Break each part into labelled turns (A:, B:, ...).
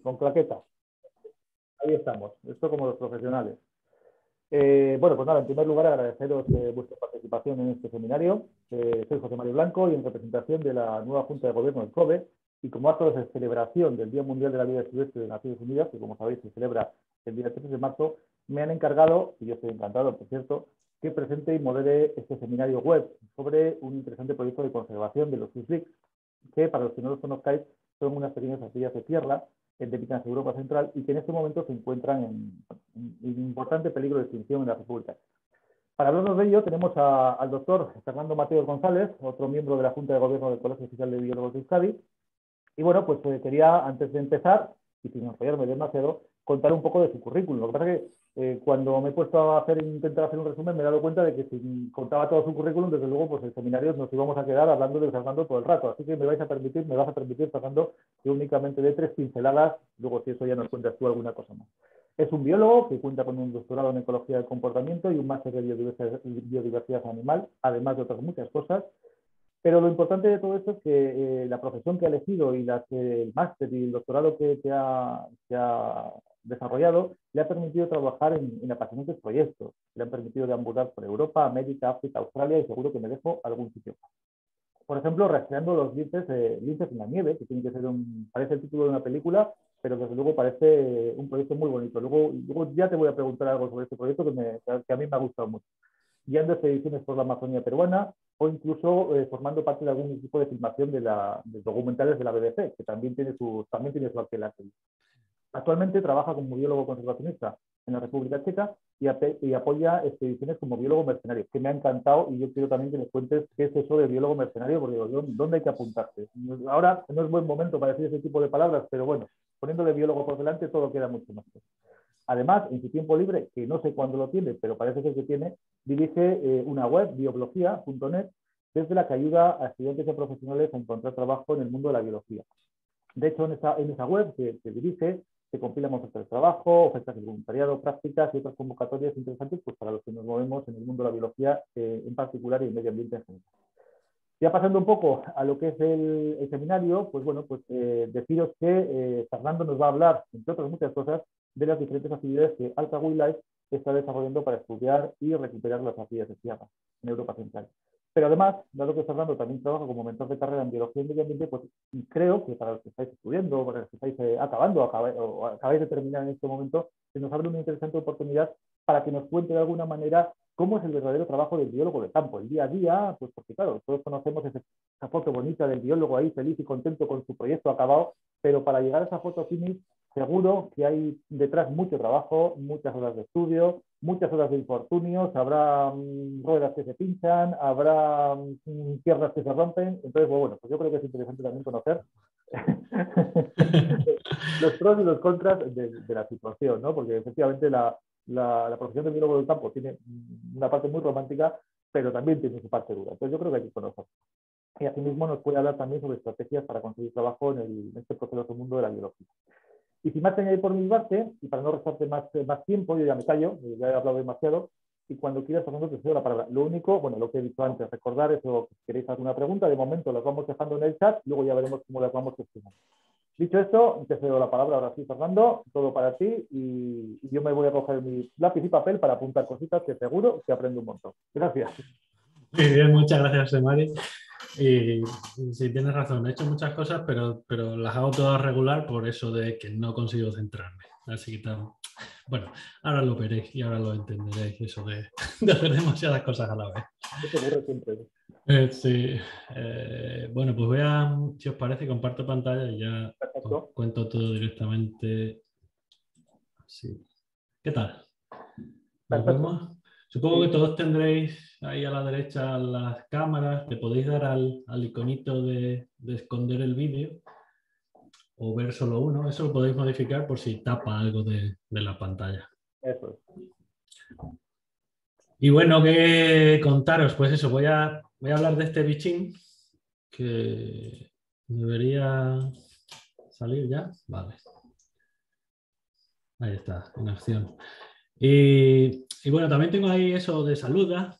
A: con claqueta. Ahí estamos, esto como los profesionales. Bueno, pues nada, en primer lugar agradeceros vuestra participación en este seminario. Soy José Mario Blanco y en representación de la nueva Junta de Gobierno del COBE y como acto de celebración del Día Mundial de la Vida Silvestre de Naciones Unidas, que como sabéis se celebra el día 13 de marzo, me han encargado, y yo estoy encantado, por cierto, que presente y modere este seminario web sobre un interesante proyecto de conservación de los Swiss, que para los que no los conozcáis son unas pequeñas ardillas de tierra endémicas de Europa Central y que en este momento se encuentran en importante peligro de extinción en la República. Para hablarnos de ello tenemos al doctor Fernando Mateo González, otro miembro de la Junta de Gobierno del Colegio Oficial de Biólogos de Euskadi. Y bueno, pues quería, antes de empezar, y sin enrollarme demasiado, contar un poco de su currículum. Lo que pasa es que cuando me he puesto a intentar hacer un resumen, me he dado cuenta de que si contaba todo su currículum, desde luego, pues en seminarios nos íbamos a quedar hablando de Fernando todo el rato. Así que me vas a permitir, Fernando, que únicamente de 3 pinceladas, luego si eso ya nos cuentas tú alguna cosa más. Es un biólogo que cuenta con un doctorado en ecología del comportamiento y un máster de biodiversidad animal, además de otras muchas cosas. Pero lo importante de todo esto es que la profesión que ha elegido y el máster y el doctorado que ha desarrollado le ha permitido trabajar en apasionantes proyectos. Le han permitido deambular por Europa, América, África, Australia y seguro que me dejo algún sitio. Por ejemplo, rastreando los linces en la nieve, que tiene que ser parece el título de una película, pero desde luego parece un proyecto muy bonito. Luego ya te voy a preguntar algo sobre este proyecto que a mí me ha gustado mucho. Guiando expediciones por la Amazonía peruana o incluso formando parte de algún tipo de filmación de documentales de la BBC, que también tiene su aquelarre. Actualmente trabaja como biólogo conservacionista en la República Checa y apoya expediciones como biólogo mercenario, que me ha encantado y yo quiero también que me cuentes qué es eso de biólogo mercenario, porque digo, ¿dónde hay que apuntarse? Ahora no es buen momento para decir ese tipo de palabras, pero bueno, poniéndole biólogo por delante todo queda mucho más claro. Además, en su tiempo libre, que no sé cuándo lo tiene, pero parece que tiene, dirige una web, bioblogia.net, desde la que ayuda a estudiantes y profesionales a encontrar trabajo en el mundo de la biología. De hecho, en esa web que dirige, se compilan ofertas de trabajo, ofertas de voluntariado, prácticas y otras convocatorias interesantes pues, para los que nos movemos en el mundo de la biología en particular y el medio ambiente en general. Ya pasando un poco a lo que es el seminario, pues bueno, pues deciros que Fernando nos va a hablar, entre otras muchas cosas, de las diferentes actividades que Alta Wildlife está desarrollando para estudiar y recuperar las ardillas de tierra en Europa Central. Pero además, dado que Fernando también trabaja como mentor de carrera en biología y medio ambiente, pues creo que para los que estáis estudiando, para los que estáis acabando o acabáis de terminar en este momento, se nos abre una interesante oportunidad para que nos cuente de alguna manera cómo es el verdadero trabajo del biólogo de campo, el día a día, pues porque claro, todos conocemos esa foto bonita del biólogo ahí feliz y contento con su proyecto acabado, pero para llegar a esa foto finish, seguro que hay detrás mucho trabajo, muchas horas de estudio, muchas horas de infortunios, habrá ruedas que se pinchan, habrá piernas que se rompen, entonces bueno, pues yo creo que es interesante también conocer los pros y los contras de la situación, ¿no? Porque efectivamente la profesión de biólogo del campo tiene una parte muy romántica, pero también tiene su parte dura. Entonces yo creo que hay que conocer. Y asimismo nos puede hablar también sobre estrategias para conseguir trabajo en este proceso mundo de la biología. Y sin más que añadir por mi parte, y para no restarte más tiempo, yo ya me callo, ya he hablado demasiado, y cuando quieras, Fernando, te cedo la palabra. Lo único, bueno, lo que he dicho antes, recordar eso, si queréis alguna pregunta, de momento las vamos dejando en el chat, luego ya veremos cómo las vamos gestionando. Dicho esto, te cedo la palabra ahora sí, Fernando, todo para ti, y yo me voy a coger mi lápiz y papel para apuntar cositas que seguro que aprendo un montón. Gracias.
B: Muy bien, muchas gracias, José Mari. Y sí, tienes razón, he hecho muchas cosas, pero las hago todas regular por eso de que no consigo centrarme. Así que, bueno, ahora lo veréis y ahora lo entenderéis, eso de hacer demasiadas cosas a la vez.
A: Eso ocurre siempre.
B: Sí. Bueno, pues si os parece, comparto pantalla y ya os cuento todo directamente. Sí. ¿Qué tal? ¿Nos vemos? Supongo que todos tendréis ahí a la derecha las cámaras, le podéis dar al iconito de esconder el vídeo o ver solo uno, eso lo podéis modificar por si tapa algo de la pantalla.
A: Eso.
B: Y bueno, ¿qué contaros? Pues eso, voy a hablar de este bichín que debería salir ya. Vale. Ahí está, en acción. Y bueno, también tengo ahí eso de saluda.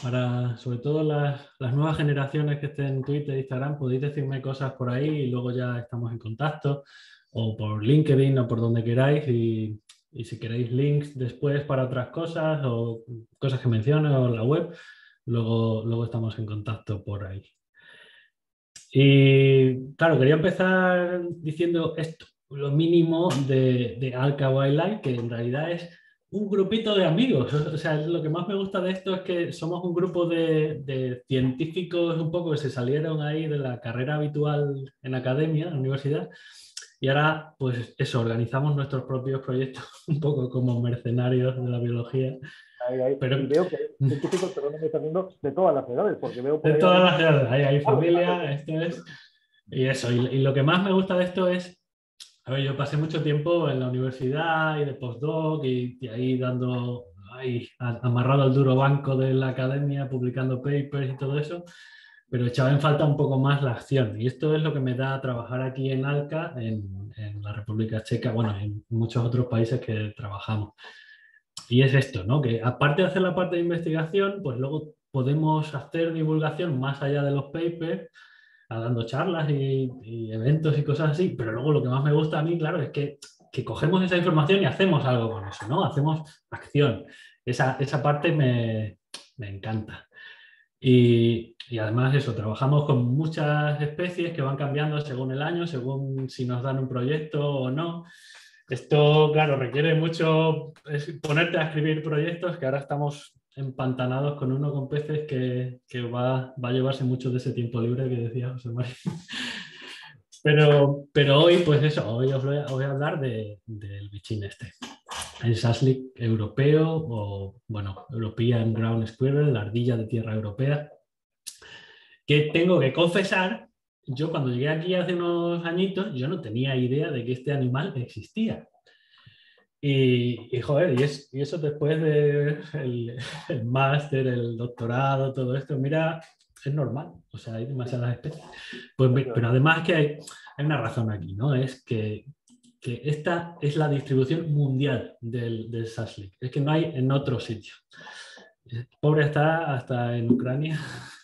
B: Para sobre todo las nuevas generaciones que estén en Twitter e Instagram, podéis decirme cosas por ahí y luego ya estamos en contacto. o por LinkedIn o por donde queráis y si queréis links después para otras cosas o cosas que menciono o la web, luego estamos en contacto por ahí. Y claro, quería empezar diciendo esto, lo mínimo de Alka Wildlife, que en realidad es un grupito de amigos. O sea, lo que más me gusta de esto es que somos un grupo de científicos un poco que se salieron ahí de la carrera habitual en academia, en la universidad, y ahora, pues eso, organizamos nuestros propios proyectos un poco como mercenarios de la biología. Pero,
A: y veo que hay científicos, perdón, me está haciendo de todas las edades, porque veo por
B: de
A: ahí
B: todas
A: algunos...
B: las edades, hay familia, esto es... Y eso, y lo que más me gusta de esto es, a ver, yo pasé mucho tiempo en la universidad y de postdoc y ahí dando, ahí, amarrado al duro banco de la academia, publicando papers y todo eso, pero echaba en falta un poco más la acción. Y esto es lo que me da trabajar aquí en Alka, en la República Checa, bueno, en muchos otros países que trabajamos. Y es esto, ¿no? Que aparte de hacer la parte de investigación, pues luego podemos hacer divulgación más allá de los papers, dando charlas y eventos y cosas así, pero luego lo que más me gusta a mí, claro, es que cogemos esa información y hacemos algo con eso, ¿no? Hacemos acción. Esa parte me encanta. Y además eso, trabajamos con muchas especies que van cambiando según el año, según si nos dan un proyecto o no. Esto, claro, requiere mucho ponerte a escribir proyectos, que ahora estamos empantanados con uno con peces que va a llevarse mucho de ese tiempo libre que decía José María. Pero hoy, pues eso, hoy os voy a hablar del bichín este. El Saslik europeo o, bueno, European Ground Squirrel, la ardilla de tierra europea, que tengo que confesar, yo cuando llegué aquí hace unos añitos, yo no tenía idea de que este animal existía. Y joder, y eso después del el máster, el doctorado, todo esto, mira, es normal, o sea, hay demasiadas especies. Pues, pero además que hay una razón aquí, ¿no? Es que esta es la distribución mundial del Saslik, es que no hay en otro sitio. Pobre está hasta en Ucrania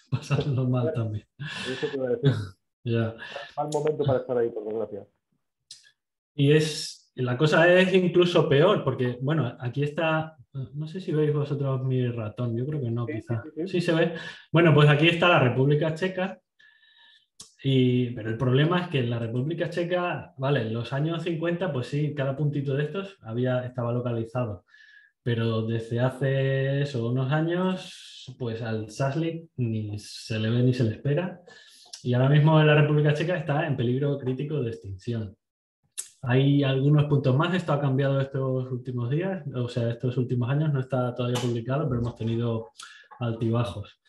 B: pasando mal también.
A: Eso te iba a decir.
B: Ya.
A: Mal momento para estar ahí, por desgracia.
B: Y la cosa es incluso peor, porque, bueno, aquí está, no sé si veis vosotros mi ratón, yo creo que no,
A: Sí,
B: quizá.
A: sí, sí.
B: Sí se ve. Bueno, pues aquí está la República Checa, pero el problema es que en la República Checa, vale, en los años 50, pues sí, cada puntito de estos estaba localizado, pero desde hace eso, unos años, pues al Saslik ni se le ve ni se le espera, y ahora mismo en la República Checa está en peligro crítico de extinción. Hay algunos puntos más, esto ha cambiado estos últimos días, o sea, estos últimos años, no está todavía publicado, pero hemos tenido altibajos.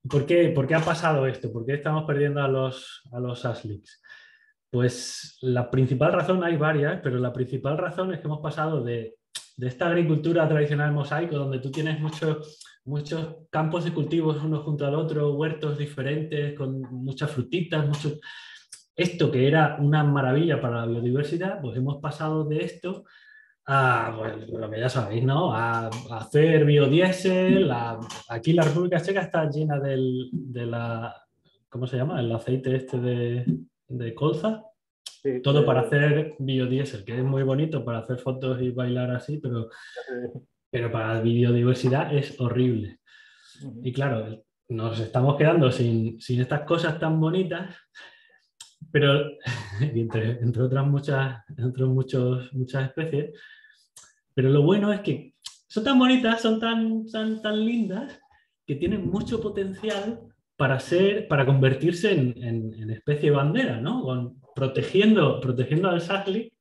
B: ¿Por qué ha pasado esto? ¿Por qué estamos perdiendo a los Sasliks? Pues la principal razón, hay varias, pero la principal razón es que hemos pasado de esta agricultura tradicional mosaico, donde tú tienes muchos campos de cultivos uno junto al otro, huertos diferentes, con muchas frutitas, esto que era una maravilla para la biodiversidad, pues hemos pasado de esto a, pues, lo que ya sabéis, ¿no? A hacer biodiesel. Aquí la República Checa está llena de la, ¿cómo se llama? El aceite este de colza.
A: Sí,
B: Todo para hacer biodiesel, que es muy bonito para hacer fotos y bailar así, pero para la biodiversidad es horrible. Y claro, nos estamos quedando sin estas cosas tan bonitas, pero entre otras muchas especies. Pero lo bueno es que son tan bonitas, son tan lindas, que tienen mucho potencial para convertirse en especie bandera, ¿no? Protegiendo al Saslik,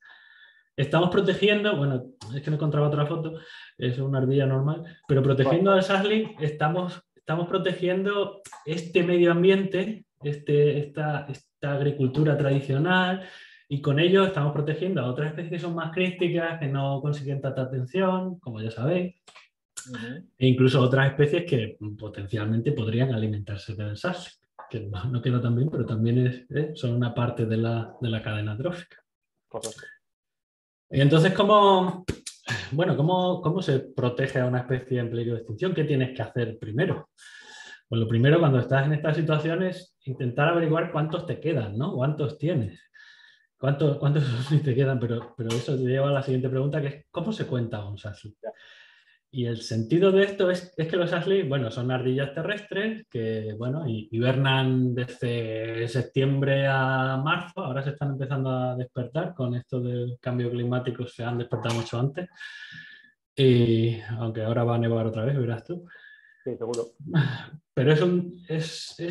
B: estamos protegiendo, bueno, es que no encontraba otra foto, es una ardilla normal, pero protegiendo al Saslik estamos protegiendo este medio ambiente, esta agricultura tradicional, y con ello estamos protegiendo a otras especies que son más críticas, que no consiguen tanta atención, como ya sabéis, e incluso otras especies que potencialmente podrían alimentarse del Saslik, que no queda tan bien, pero también son una parte de la cadena trófica.
A: Correcto.
B: Y entonces, ¿cómo se protege a una especie en peligro de extinción? ¿Qué tienes que hacer primero? Pues lo primero, cuando estás en estas situaciones, intentar averiguar cuántos te quedan, ¿no? ¿Cuántos tienes? ¿Cuántos te quedan? Pero eso te lleva a la siguiente pregunta, que es ¿cómo se cuenta un SASLIC? Y el sentido de esto es que los SASLIC, bueno, son ardillas terrestres que, bueno, hibernan desde septiembre a marzo. Ahora se están empezando a despertar con esto del cambio climático, se han despertado mucho antes. Y aunque ahora va a nevar otra vez, verás tú.
A: Sí, seguro.
B: Pero es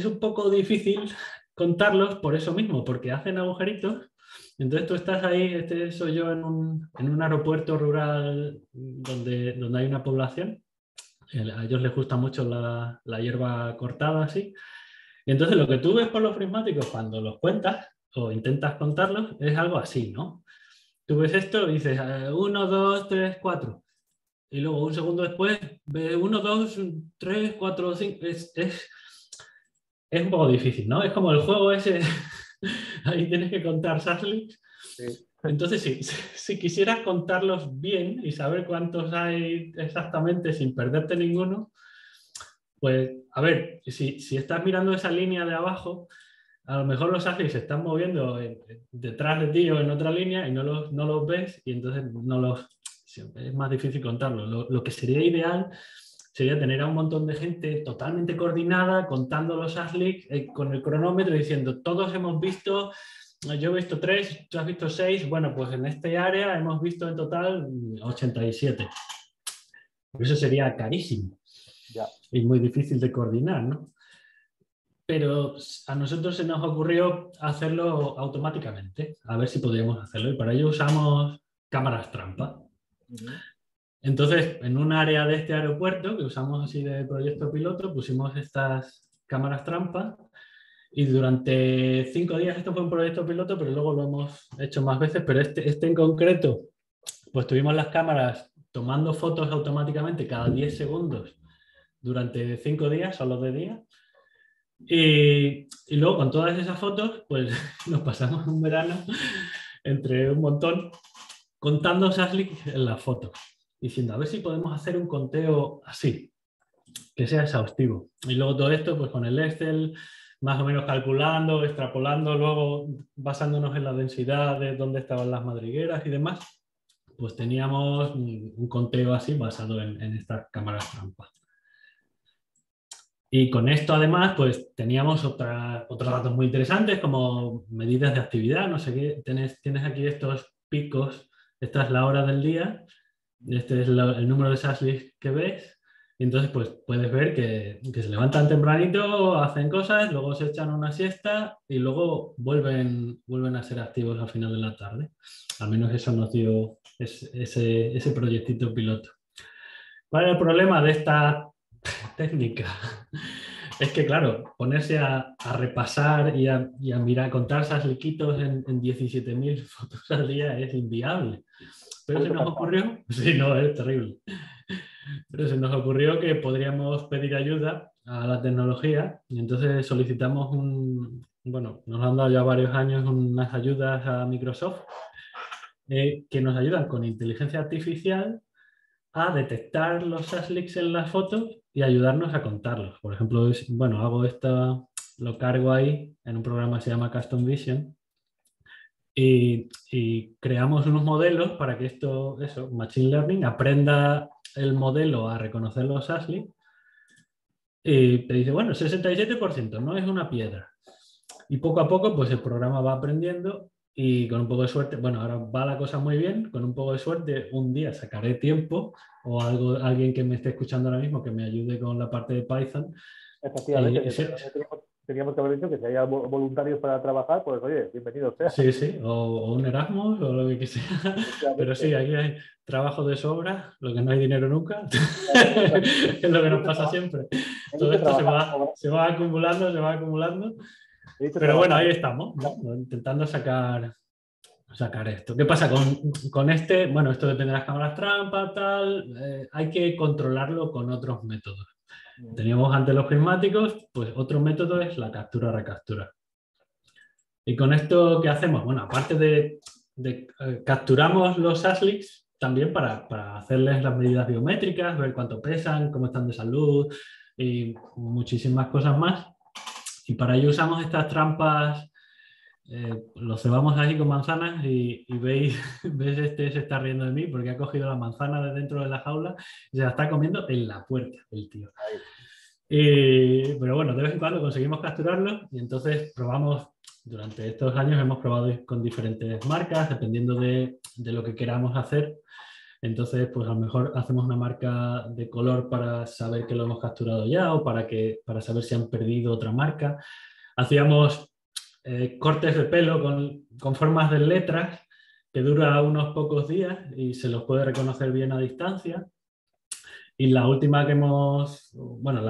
B: un poco difícil contarlos por eso mismo, porque hacen agujeritos. Entonces tú estás ahí, soy yo en un aeropuerto rural donde hay una población. A ellos les gusta mucho la hierba cortada así. Y entonces lo que tú ves por los prismáticos cuando los cuentas o intentas contarlos es algo así, ¿no? Tú ves esto y dices 1, 2, 3, 4. Y luego un segundo después ves 1, 2, 3, 4, 5. Es un poco difícil, ¿no? Es como el juego ese, ahí tienes que contar SASLICs. Sí. Entonces, si quisieras contarlos bien y saber cuántos hay exactamente sin perderte ninguno, pues, a ver, si estás mirando esa línea de abajo, a lo mejor los SASLICs se están moviendo detrás de ti o en otra línea y no los ves y entonces es más difícil contarlo. Lo que sería ideal sería tener a un montón de gente totalmente coordinada contando los SASLICs con el cronómetro diciendo todos hemos visto, yo he visto 3, tú has visto 6, bueno, pues en este área hemos visto en total 87. Eso sería carísimo y muy difícil de coordinar, ¿no? Pero a nosotros se nos ocurrió hacerlo automáticamente, a ver si podíamos hacerlo, y para ello usamos cámaras trampa. Entonces, en un área de este aeropuerto que usamos así de proyecto piloto, pusimos estas cámaras trampa y durante 5 días, esto fue un proyecto piloto, pero luego lo hemos hecho más veces, pero este en concreto, pues tuvimos las cámaras tomando fotos automáticamente cada 10 segundos durante 5 días, solo de día. Y luego con todas esas fotos, pues nos pasamos un verano entre un montón contando SASLIC en las fotos, diciendo a ver si podemos hacer un conteo así, que sea exhaustivo. Y luego todo esto, pues con el Excel, más o menos calculando, extrapolando, luego basándonos en la densidad de dónde estaban las madrigueras y demás, pues teníamos un conteo así basado en estas cámaras trampa. Y con esto, además, pues teníamos otros datos muy interesantes como medidas de actividad, no sé qué. Tienes aquí estos picos, esta es la hora del día, este es el número de SASLICs que ves. Y entonces, pues puedes ver que se levantan tempranito, hacen cosas, luego se echan una siesta y luego vuelven a ser activos al final de la tarde. Al menos eso nos dio ese proyectito piloto. ¿Cuál es el problema de esta técnica? Es que, claro, ponerse a repasar y a mirar, contar SASLICitos en 17.000 fotos al día es inviable. Pero se nos ocurrió, sí, no, es terrible. Pero se nos ocurrió que podríamos pedir ayuda a la tecnología y entonces solicitamos bueno, nos han dado ya varios años unas ayudas a Microsoft que nos ayudan con inteligencia artificial a detectar los SASLICs en las fotos y ayudarnos a contarlos. Por ejemplo, bueno, hago esto, lo cargo ahí en un programa que se llama Custom Vision y creamos unos modelos para que Machine Learning, aprenda el modelo a reconocer los SASLICs y te dice, bueno, 67% no es una piedra. Y poco a poco, pues el programa va aprendiendo y con un poco de suerte, bueno, ahora va la cosa muy bien, con un poco de suerte un día sacaré tiempo o alguien que me esté escuchando ahora mismo que me ayude con la parte de Python.
A: Efectivamente, teníamos que haber dicho que si hay voluntarios para trabajar, pues oye, bienvenidos sea.
B: Sí, sí, o un Erasmus o lo que sea. Pero sí, aquí hay trabajo de sobra, lo que no hay dinero nunca. Es lo que nos pasa siempre. Todo esto se va acumulando. Pero bueno, ahí estamos, ¿no? Intentando sacar esto. ¿Qué pasa con este? Bueno, esto depende de las cámaras trampa, tal. Hay que controlarlo con otros métodos. Teníamos antes los prismáticos, pues otro método es la captura-recaptura. ¿Y con esto qué hacemos? Bueno, aparte de capturamos los SASLICs también para hacerles las medidas biométricas, ver cuánto pesan, cómo están de salud y muchísimas cosas más. Y para ello usamos estas trampas lo cebamos ahí con manzanas y veis, ves se está riendo de mí porque ha cogido la manzana de dentro de la jaula y se la está comiendo en la puerta el tío. Pero bueno, de vez en cuando conseguimos capturarlo y entonces probamos, durante estos años hemos probado con diferentes marcas, dependiendo de lo que queramos hacer. Entonces, pues a lo mejor hacemos una marca de color para saber que lo hemos capturado ya o para saber si han perdido otra marca. Hacíamos cortes de pelo con formas de letras que dura unos pocos días y se los puede reconocer bien a distancia. Y la última que hemos, bueno,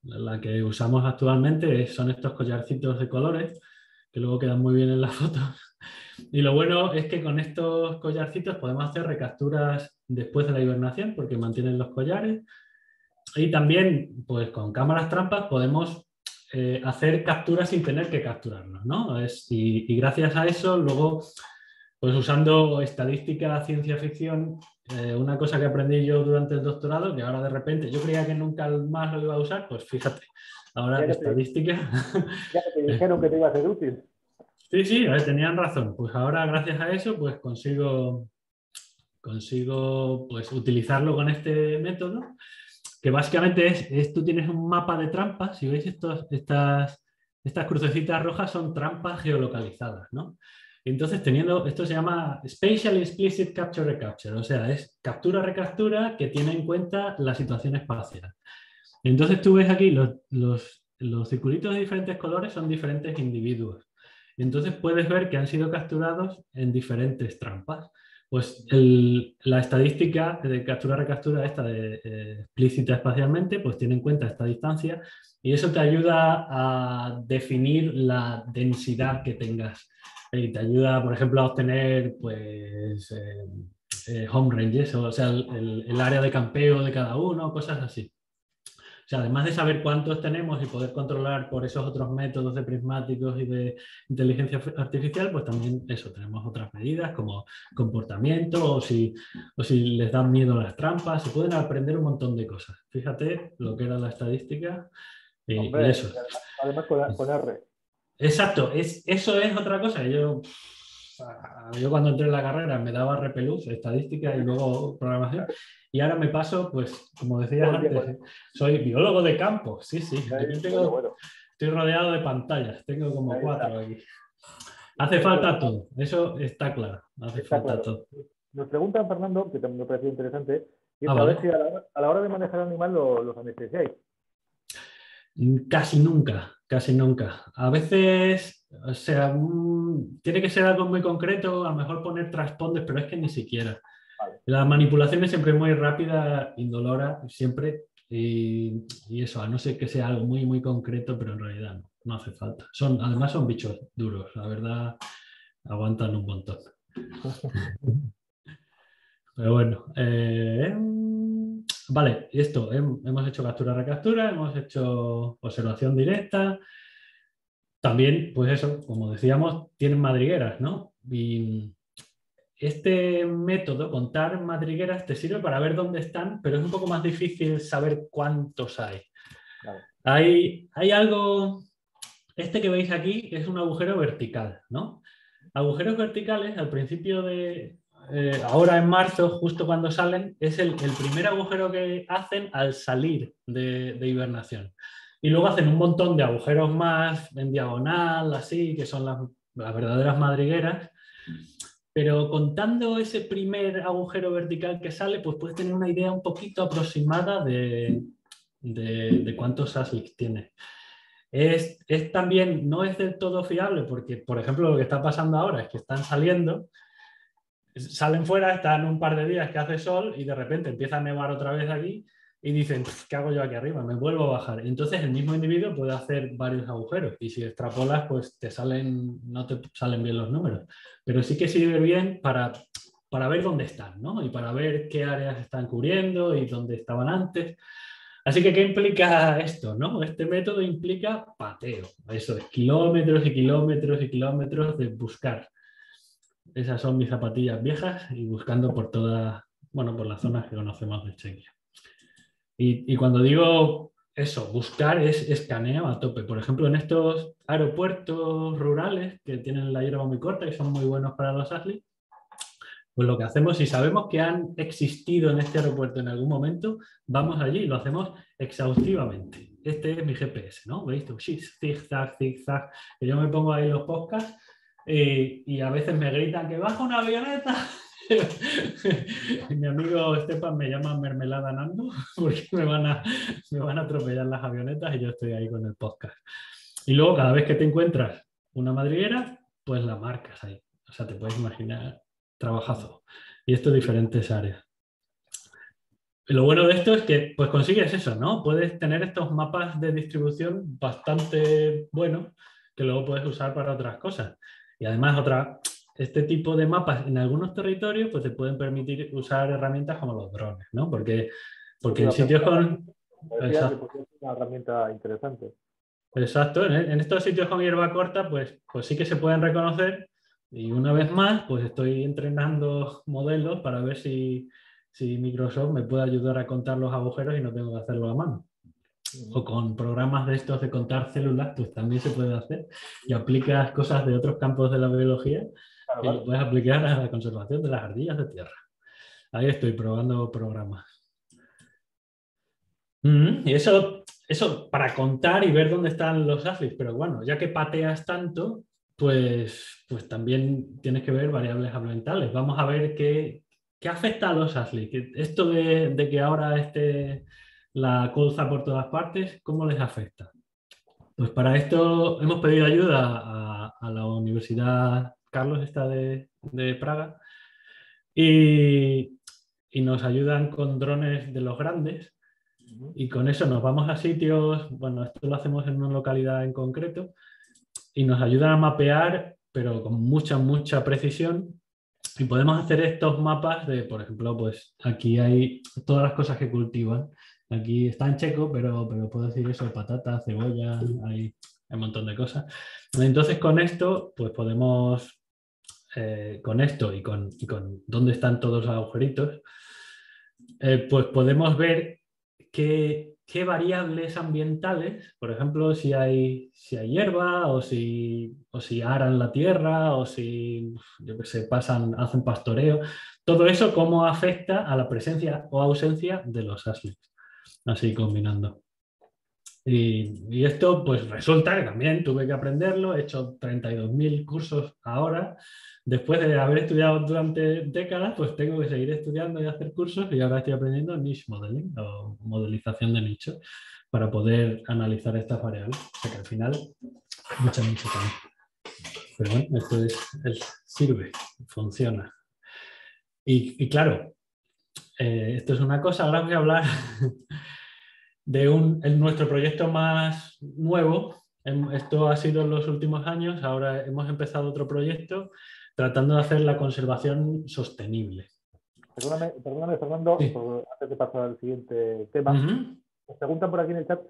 B: la que usamos actualmente son estos collarcitos de colores que luego quedan muy bien en las fotos. Y lo bueno es que con estos collarcitos podemos hacer recapturas después de la hibernación porque mantienen los collares. Y también, pues con cámaras trampas podemos hacer capturas sin tener que capturarnos, ¿no? Y gracias a eso, luego, pues usando estadística, ciencia ficción, una cosa que aprendí yo durante el doctorado, que ahora de repente yo creía que nunca más lo iba a usar, pues fíjate, ahora estadística.
A: Ya te dijeron que te iba a ser útil.
B: Sí, sí, tenían razón. Pues ahora, gracias a eso, pues consigo pues, utilizarlo con este método, que básicamente tú tienes un mapa de trampas. Si veis estas crucecitas rojas son trampas geolocalizadas, ¿no? Entonces, esto se llama Spatial Explicit Capture Recapture, o sea, es captura-recaptura que tiene en cuenta la situación espacial. Entonces, tú ves aquí los circulitos de diferentes colores son diferentes individuos. Entonces, puedes ver que han sido capturados en diferentes trampas. Pues la estadística de captura-recaptura esta de explícita espacialmente, pues tiene en cuenta esta distancia y eso te ayuda a definir la densidad que tengas. Y te ayuda, por ejemplo, a obtener pues, home ranges, o sea, el área de campeo de cada uno, cosas así. O sea, además de saber cuántos tenemos y poder controlar por esos otros métodos de prismáticos y de inteligencia artificial, pues también eso, tenemos otras medidas como comportamiento o si les dan miedo las trampas, se pueden aprender un montón de cosas. Fíjate lo que era la estadística y eso.
A: Además con R.
B: Exacto, eso es otra cosa. Yo cuando entré en la carrera me daba repelús, estadística y luego programación. Y ahora me paso, pues, como decías antes, soy biólogo de campo. Sí, sí. Aquí estoy rodeado de pantallas. Tengo como 4 aquí. Hace falta todo. Eso está claro. Hace falta todo.
A: Nos preguntan, Fernando, que también me pareció interesante, y a ver si a la hora de manejar al animal los anestesiáis.
B: Casi nunca, casi nunca. A veces, o sea, tiene que ser algo muy concreto, a lo mejor poner transponders, pero es que ni siquiera. Vale. La manipulación es siempre muy rápida, indolora, siempre, y eso, a no ser que sea algo muy, muy concreto, pero en realidad no hace falta. Además son bichos duros, la verdad, aguantan un montón. Pero bueno, vale, esto, hemos hecho captura-recaptura, hemos hecho observación directa. También, pues eso, como decíamos, tienen madrigueras, ¿no? Y este método, contar madrigueras, te sirve para ver dónde están, pero es un poco más difícil saber cuántos hay. Vale. Hay algo, este que veis aquí es un agujero vertical, ¿no? Agujeros verticales, al principio de, ahora en marzo, justo cuando salen, es el primer agujero que hacen al salir de hibernación. Y luego hacen un montón de agujeros más en diagonal, así, que son las verdaderas madrigueras. Pero contando ese primer agujero vertical que sale, pues puedes tener una idea un poquito aproximada de cuántos ASICs tiene. También no es del todo fiable porque, por ejemplo, lo que está pasando ahora es que salen fuera, están un par de días que hace sol y de repente empieza a nevar otra vez aquí y dicen, ¿qué hago yo aquí arriba? Me vuelvo a bajar. Entonces el mismo individuo puede hacer varios agujeros y si extrapolas, pues no te salen bien los números. Pero sí que sirve bien para ver dónde están, ¿no? Y para ver qué áreas están cubriendo y dónde estaban antes. Así que, ¿qué implica esto? ¿No? Este método implica pateo. Eso es kilómetros y kilómetros y kilómetros de buscar. Esas son mis zapatillas viejas y buscando por las zonas que conocemos de Chequia. Y cuando digo eso, buscar es escaneo a tope. Por ejemplo, en estos aeropuertos rurales que tienen la hierba muy corta y son muy buenos para los ASLIC, pues lo que hacemos, si sabemos que han existido en este aeropuerto en algún momento, vamos allí y lo hacemos exhaustivamente. Este es mi GPS, ¿no? ¿Veis? Zigzag, zigzag. Que yo me pongo ahí los podcasts y a veces me gritan que baja una avioneta. Mi amigo Esteban me llama Mermelada Nando porque me van a atropellar las avionetas y yo estoy ahí con el podcast. Y luego cada vez que te encuentras una madriguera, pues la marcas ahí. O sea, te puedes imaginar trabajazo. Y esto en diferentes áreas. Y lo bueno de esto es que pues consigues eso, ¿no? Puedes tener estos mapas de distribución bastante buenos que luego puedes usar para otras cosas. Y además este tipo de mapas en algunos territorios pues te pueden permitir usar herramientas como los drones, ¿no? Porque en sitios con...
A: Exacto. Una herramienta interesante.
B: Exacto, en estos sitios con hierba corta pues sí que se pueden reconocer y una vez más pues estoy entrenando modelos para ver si Microsoft me puede ayudar a contar los agujeros y no tengo que hacerlo a mano. O con programas de estos de contar células, pues también se puede hacer y aplicas cosas de otros campos de la biología y lo puedes aplicar a la conservación de las ardillas de tierra. Ahí estoy probando programas. Y eso para contar y ver dónde están los ASLICs, pero bueno, ya que pateas tanto, pues también tienes que ver variables ambientales. Vamos a ver qué afecta a los ASLICs. Esto de que ahora esté la colza por todas partes, ¿cómo les afecta? Pues para esto hemos pedido ayuda a la Universidad Carlos esta de Praga y nos ayudan con drones de los grandes. Y con eso nos vamos a sitios, bueno, esto lo hacemos en una localidad en concreto, y nos ayudan a mapear, pero con mucha precisión. Y podemos hacer estos mapas de, por ejemplo, pues aquí hay todas las cosas que cultivan. Aquí está en checo, pero puedo decir eso, patata, cebolla, hay un montón de cosas. Entonces con esto, pues podemos, con esto y con dónde están todos los agujeritos, pues podemos ver qué variables ambientales, por ejemplo, si hay hierba o si aran la tierra o si, yo qué sé, hacen pastoreo, todo eso cómo afecta a la presencia o ausencia de los ASLICs, así combinando. Y esto pues resulta que también tuve que aprenderlo, he hecho 32.000 cursos ahora. Después de haber estudiado durante décadas, pues tengo que seguir estudiando y hacer cursos y ahora estoy aprendiendo niche modeling o modelización de nicho para poder analizar estas variables. O sea que al final, mucho también. Pero bueno, sirve, funciona. Y claro, esto es una cosa, ahora voy a hablar de nuestro proyecto más nuevo. Esto ha sido en los últimos años, ahora hemos empezado otro proyecto tratando de hacer la conservación sostenible.
A: Perdóname Fernando, sí. Antes de pasar al siguiente tema, nos preguntan por aquí en el chat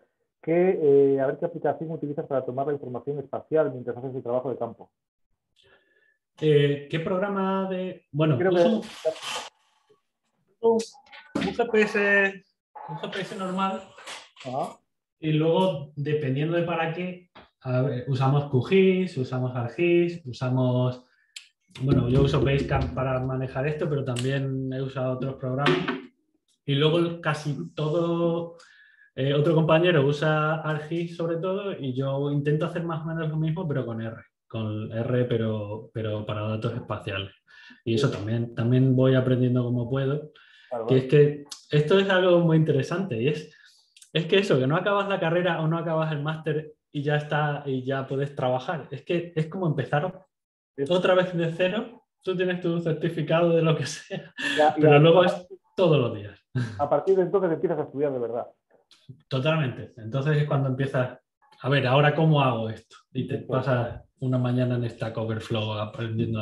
A: que a ver qué aplicación utilizas para tomar la información espacial mientras haces el trabajo de campo.
B: ¿Qué programa de...? Bueno, un GPS normal. Ajá. Y luego, dependiendo de para qué, usamos QGIS, usamos ArcGIS, usamos... Bueno, yo uso Basecamp para manejar esto, pero también he usado otros programas. Y luego casi todo... otro compañero usa ArcGIS sobre todo y yo intento hacer más o menos lo mismo, pero con R. Con R, pero para datos espaciales. Y eso también voy aprendiendo como puedo. Claro. Que es que esto es algo muy interesante y es que eso, que no acabas la carrera o no acabas el máster y ya está, y ya puedes trabajar. Es que es como empezar otra vez de cero. Tú tienes tu certificado de lo que sea, pero luego es todos los días.
A: A partir de entonces empiezas a estudiar de verdad.
B: Totalmente. Entonces es cuando empiezas, a ver, ¿ahora cómo hago esto? Y te pasas una mañana en Stack Overflow aprendiendo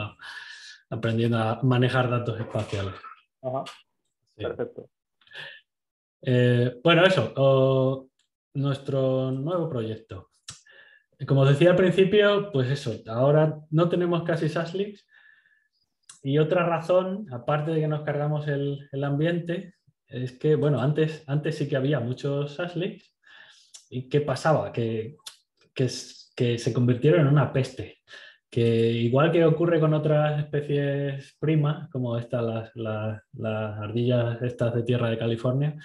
B: a manejar datos espaciales.
A: Ajá. Sí. Perfecto.
B: Bueno, eso, nuestro nuevo proyecto. Como os decía al principio, pues eso, ahora no tenemos casi ASLICs y otra razón, aparte de que nos cargamos el ambiente, es que, bueno, antes sí que había muchos ASLICs, ¿Y qué pasaba? Que se convirtieron en una peste. Que igual que ocurre con otras especies primas, como las ardillas estas de tierra de California,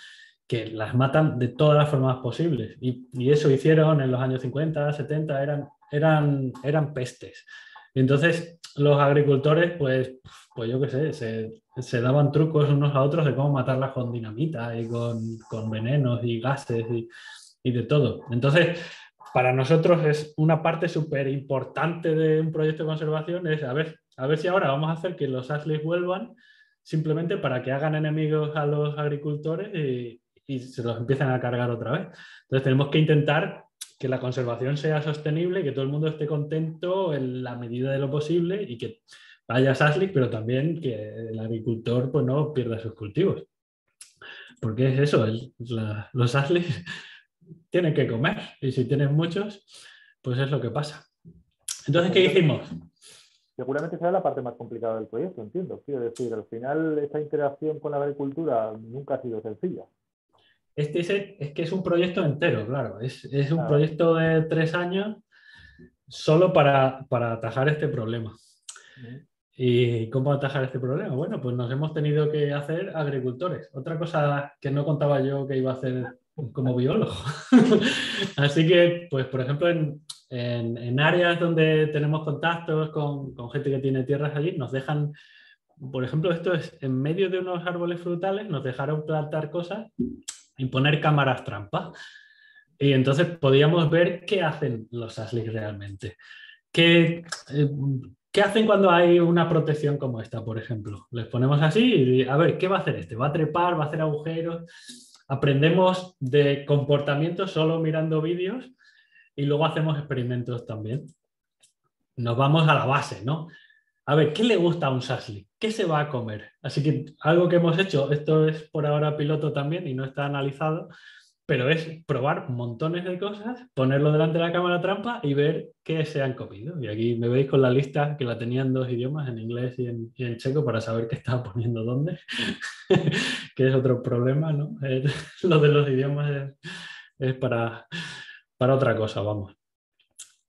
B: que las matan de todas las formas posibles. Y eso hicieron en los años 50, 70, eran pestes. Y entonces los agricultores, pues yo qué sé, se daban trucos unos a otros de cómo matarlas con dinamita y con venenos y gases y de todo. Entonces, para nosotros es una parte súper importante de un proyecto de conservación, es a ver si ahora vamos a hacer que los Ashleys vuelvan simplemente para que hagan enemigos a los agricultores y se los empiezan a cargar otra vez. Entonces tenemos que intentar que la conservación sea sostenible, que todo el mundo esté contento en la medida de lo posible y que haya Ashleys, pero también que el agricultor pues, no pierda sus cultivos. Porque es eso, los Ashleys tienen que comer y si tienes muchos, pues es lo que pasa. Entonces, ¿qué hicimos?
A: Seguramente será la parte más complicada del proyecto, entiendo. Quiero decir, al final esta interacción con la agricultura nunca ha sido sencilla.
B: Es que es un proyecto entero, claro. Es un proyecto de 3 años solo para atajar este problema. ¿Y cómo atajar este problema? Bueno, pues nos hemos tenido que hacer agricultores. Otra cosa que no contaba yo que iba a hacer como biólogo. Así que, pues, por ejemplo, en áreas donde tenemos contactos con gente que tiene tierras allí, nos dejan, por ejemplo, esto es en medio de unos árboles frutales, nos dejaron plantar cosas y poner cámaras trampa. Y entonces podíamos ver qué hacen los Ashleys realmente. ¿Qué hacen cuando hay una protección como esta, por ejemplo? Les ponemos así y a ver, ¿qué va a hacer este? ¿Va a trepar? ¿Va a hacer agujeros? Aprendemos de comportamiento solo mirando vídeos y luego hacemos experimentos también. Nos vamos a la base, ¿no? A ver, ¿qué le gusta a un Ashley? ¿Qué se va a comer? Así que algo que hemos hecho, esto es por ahora piloto también y no está analizado, pero es probar montones de cosas, ponerlo delante de la cámara trampa y ver qué se han comido. Y aquí me veis con la lista que la tenía en 2 idiomas, en inglés y en checo, para saber qué estaba poniendo dónde, que es otro problema, ¿no? Lo de los idiomas es para otra cosa, vamos.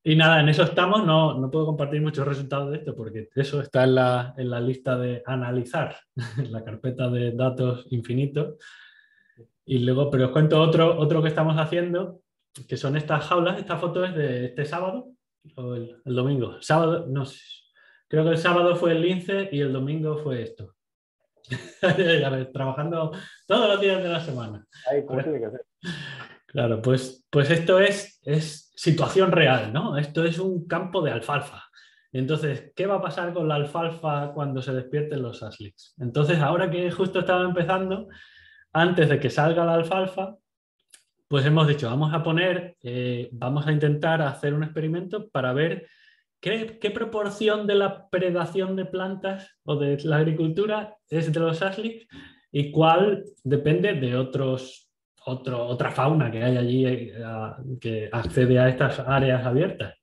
B: Y nada, en eso estamos, no puedo compartir muchos resultados de esto porque eso está en la lista de analizar, en la carpeta de datos infinitos. Y luego, pero os cuento otro que estamos haciendo, que son estas jaulas. Esta foto es de este sábado o el domingo. Sábado, no sé. Creo que el sábado fue el lince y el domingo fue esto. Trabajando todos los días de la semana.
A: Ay, ¿cómo tiene que ser?
B: Claro, pues esto es situación real, ¿no? Esto es un campo de alfalfa. Entonces, ¿qué va a pasar con la alfalfa cuando se despierten los Ashleys? Entonces, ahora que justo estaba empezando, antes de que salga la alfalfa, pues hemos dicho, vamos a intentar hacer un experimento para ver qué proporción de la predación de plantas o de la agricultura es de los Ashleys y cuál depende de otra fauna que hay allí que accede a estas áreas abiertas.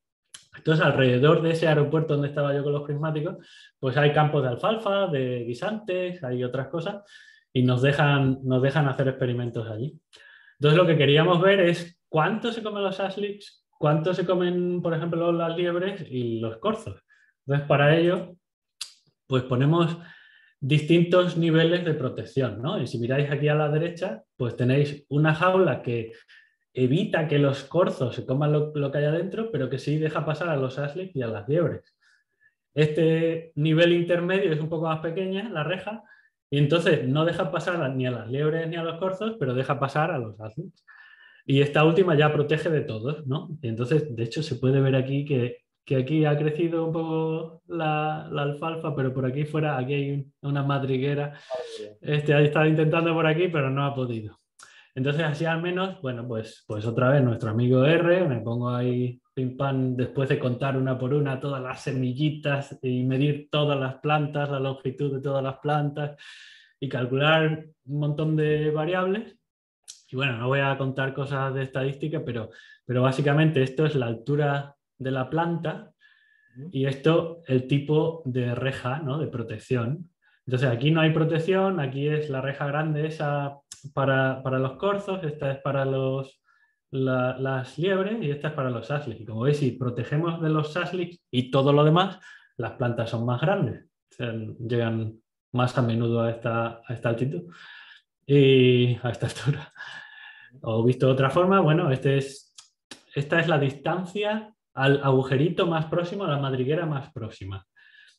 B: Entonces, alrededor de ese aeropuerto donde estaba yo con los prismáticos, pues hay campos de alfalfa, de guisantes, hay otras cosas, y nos dejan hacer experimentos allí. Entonces, lo que queríamos ver es cuánto se comen los Ashleys, cuánto se comen, por ejemplo, las liebres y los corzos. Entonces, para ello, pues ponemos distintos niveles de protección, ¿no? Y si miráis aquí a la derecha, pues tenéis una jaula que evita que los corzos se coman lo que hay adentro, pero que sí deja pasar a los Ashleys y a las liebres. Este nivel intermedio es un poco más pequeña, la reja, y entonces no deja pasar ni a las liebres ni a los corzos, pero deja pasar a los Ashleys. Y esta última ya protege de todos, ¿no? Y entonces, de hecho, se puede ver aquí que aquí ha crecido un poco la alfalfa, pero por aquí fuera, aquí hay una madriguera. Ha estado intentando por aquí, pero no ha podido. Entonces, así al menos, bueno, pues otra vez nuestro amigo R, me pongo ahí pim pam, después de contar una por una todas las semillitas y medir todas las plantas, la longitud de todas las plantas y calcular un montón de variables. Y bueno, no voy a contar cosas de estadística, pero básicamente esto es la altura de la planta y esto el tipo de reja, ¿no? De protección. Entonces aquí no hay protección, aquí es la reja grande esa para los corzos, esta es para las liebres y esta es para los sasliks. Y como veis, si protegemos de los sasliks y todo lo demás, las plantas son más grandes, o sea, llegan más a menudo a esta altitud y a esta altura. O visto de otra forma, bueno, esta es la distancia al agujerito más próximo, a la madriguera más próxima.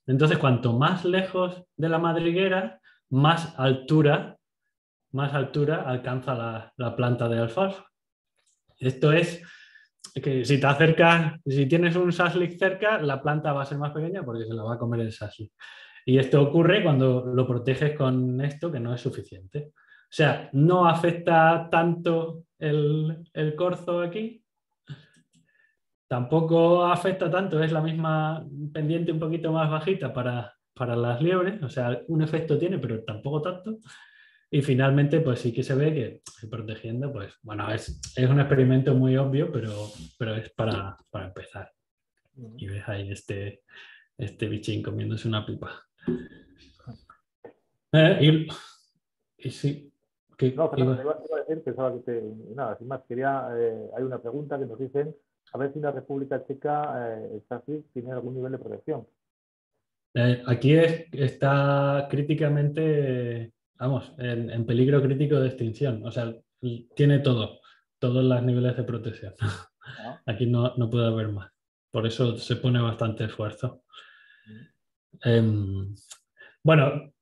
B: Entonces, cuanto más lejos de la madriguera, más altura alcanza la planta de alfalfa. Esto es que si te acercas, si tienes un saslik cerca, la planta va a ser más pequeña porque se la va a comer el saslik. Y esto ocurre cuando lo proteges con esto, que no es suficiente. O sea, no afecta tanto el corzo aquí, tampoco afecta tanto, es la misma pendiente un poquito más bajita para las liebres, o sea, un efecto tiene, pero tampoco tanto. Y finalmente, pues sí que se ve que protegiendo, pues bueno, es un experimento muy obvio, pero es para empezar. Y ves ahí este bichín comiéndose una pipa. Y sí.
A: No, Fernando, te iba a decir, pensaba que nada, sin más, hay una pregunta que nos dicen, a ver si la República Checa tiene algún nivel de protección.
B: Aquí está críticamente, vamos, en peligro crítico de extinción. O sea, tiene todos los niveles de protección. Aquí no puede haber más. Por eso se pone bastante esfuerzo. Bueno,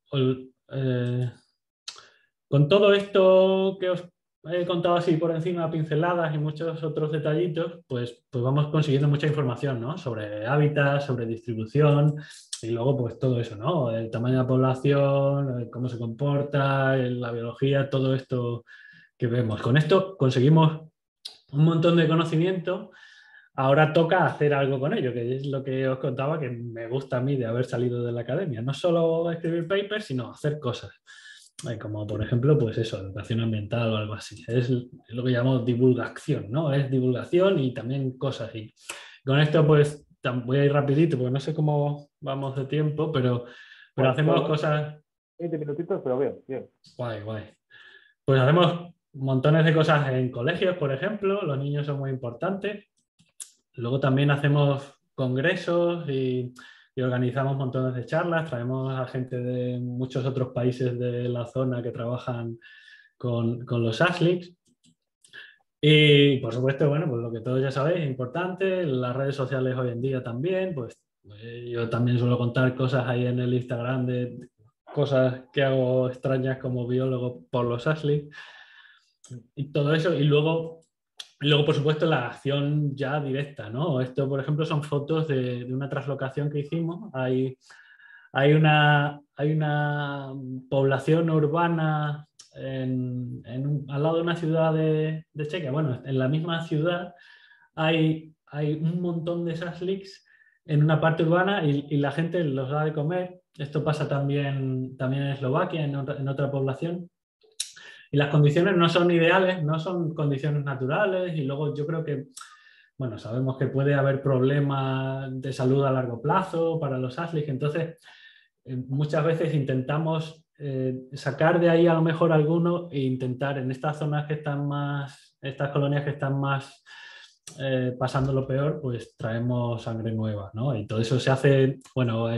B: con todo esto que os he contado así por encima, pinceladas y muchos otros detallitos, pues vamos consiguiendo mucha información, ¿no? Sobre hábitats, sobre distribución y luego pues todo eso, ¿no? El tamaño de la población, cómo se comporta, la biología, todo esto que vemos. Con esto conseguimos un montón de conocimiento. Ahora toca hacer algo con ello, que es lo que os contaba que me gusta a mí de haber salido de la academia. No solo escribir papers, sino hacer cosas. Como por ejemplo, pues eso, educación ambiental o algo así. Es lo que llamamos divulgación, ¿no? Es divulgación y también cosas. Y con esto, pues, voy a ir rapidito, porque no sé cómo vamos de tiempo, pero bueno, hacemos cosas...
A: 20 minutitos, pero bien, bien.
B: Guay, guay. Pues hacemos montones de cosas en colegios, por ejemplo. Los niños son muy importantes. Luego también hacemos congresos y organizamos montones de charlas, traemos a gente de muchos otros países de la zona que trabajan con los sasliks. Y por supuesto, bueno, pues lo que todos ya sabéis es importante, las redes sociales hoy en día también, pues yo también suelo contar cosas ahí en el Instagram de cosas que hago extrañas como biólogo por los sasliks y todo eso. Y luego, por supuesto, la acción ya directa, ¿no? Esto, por ejemplo, son fotos de una traslocación que hicimos. Hay una población urbana al lado de una ciudad de Chequia. Bueno, en la misma ciudad hay un montón de sasliks en una parte urbana y la gente los da de comer. Esto pasa también en Eslovaquia, en otra población. Y las condiciones no son ideales, no son condiciones naturales y luego yo creo que, bueno, sabemos que puede haber problemas de salud a largo plazo para los sasliks, entonces muchas veces intentamos sacar de ahí a lo mejor alguno e intentar en estas zonas que están más, estas colonias que están más pasando lo peor, pues traemos sangre nueva, ¿no? Y todo eso se hace, bueno,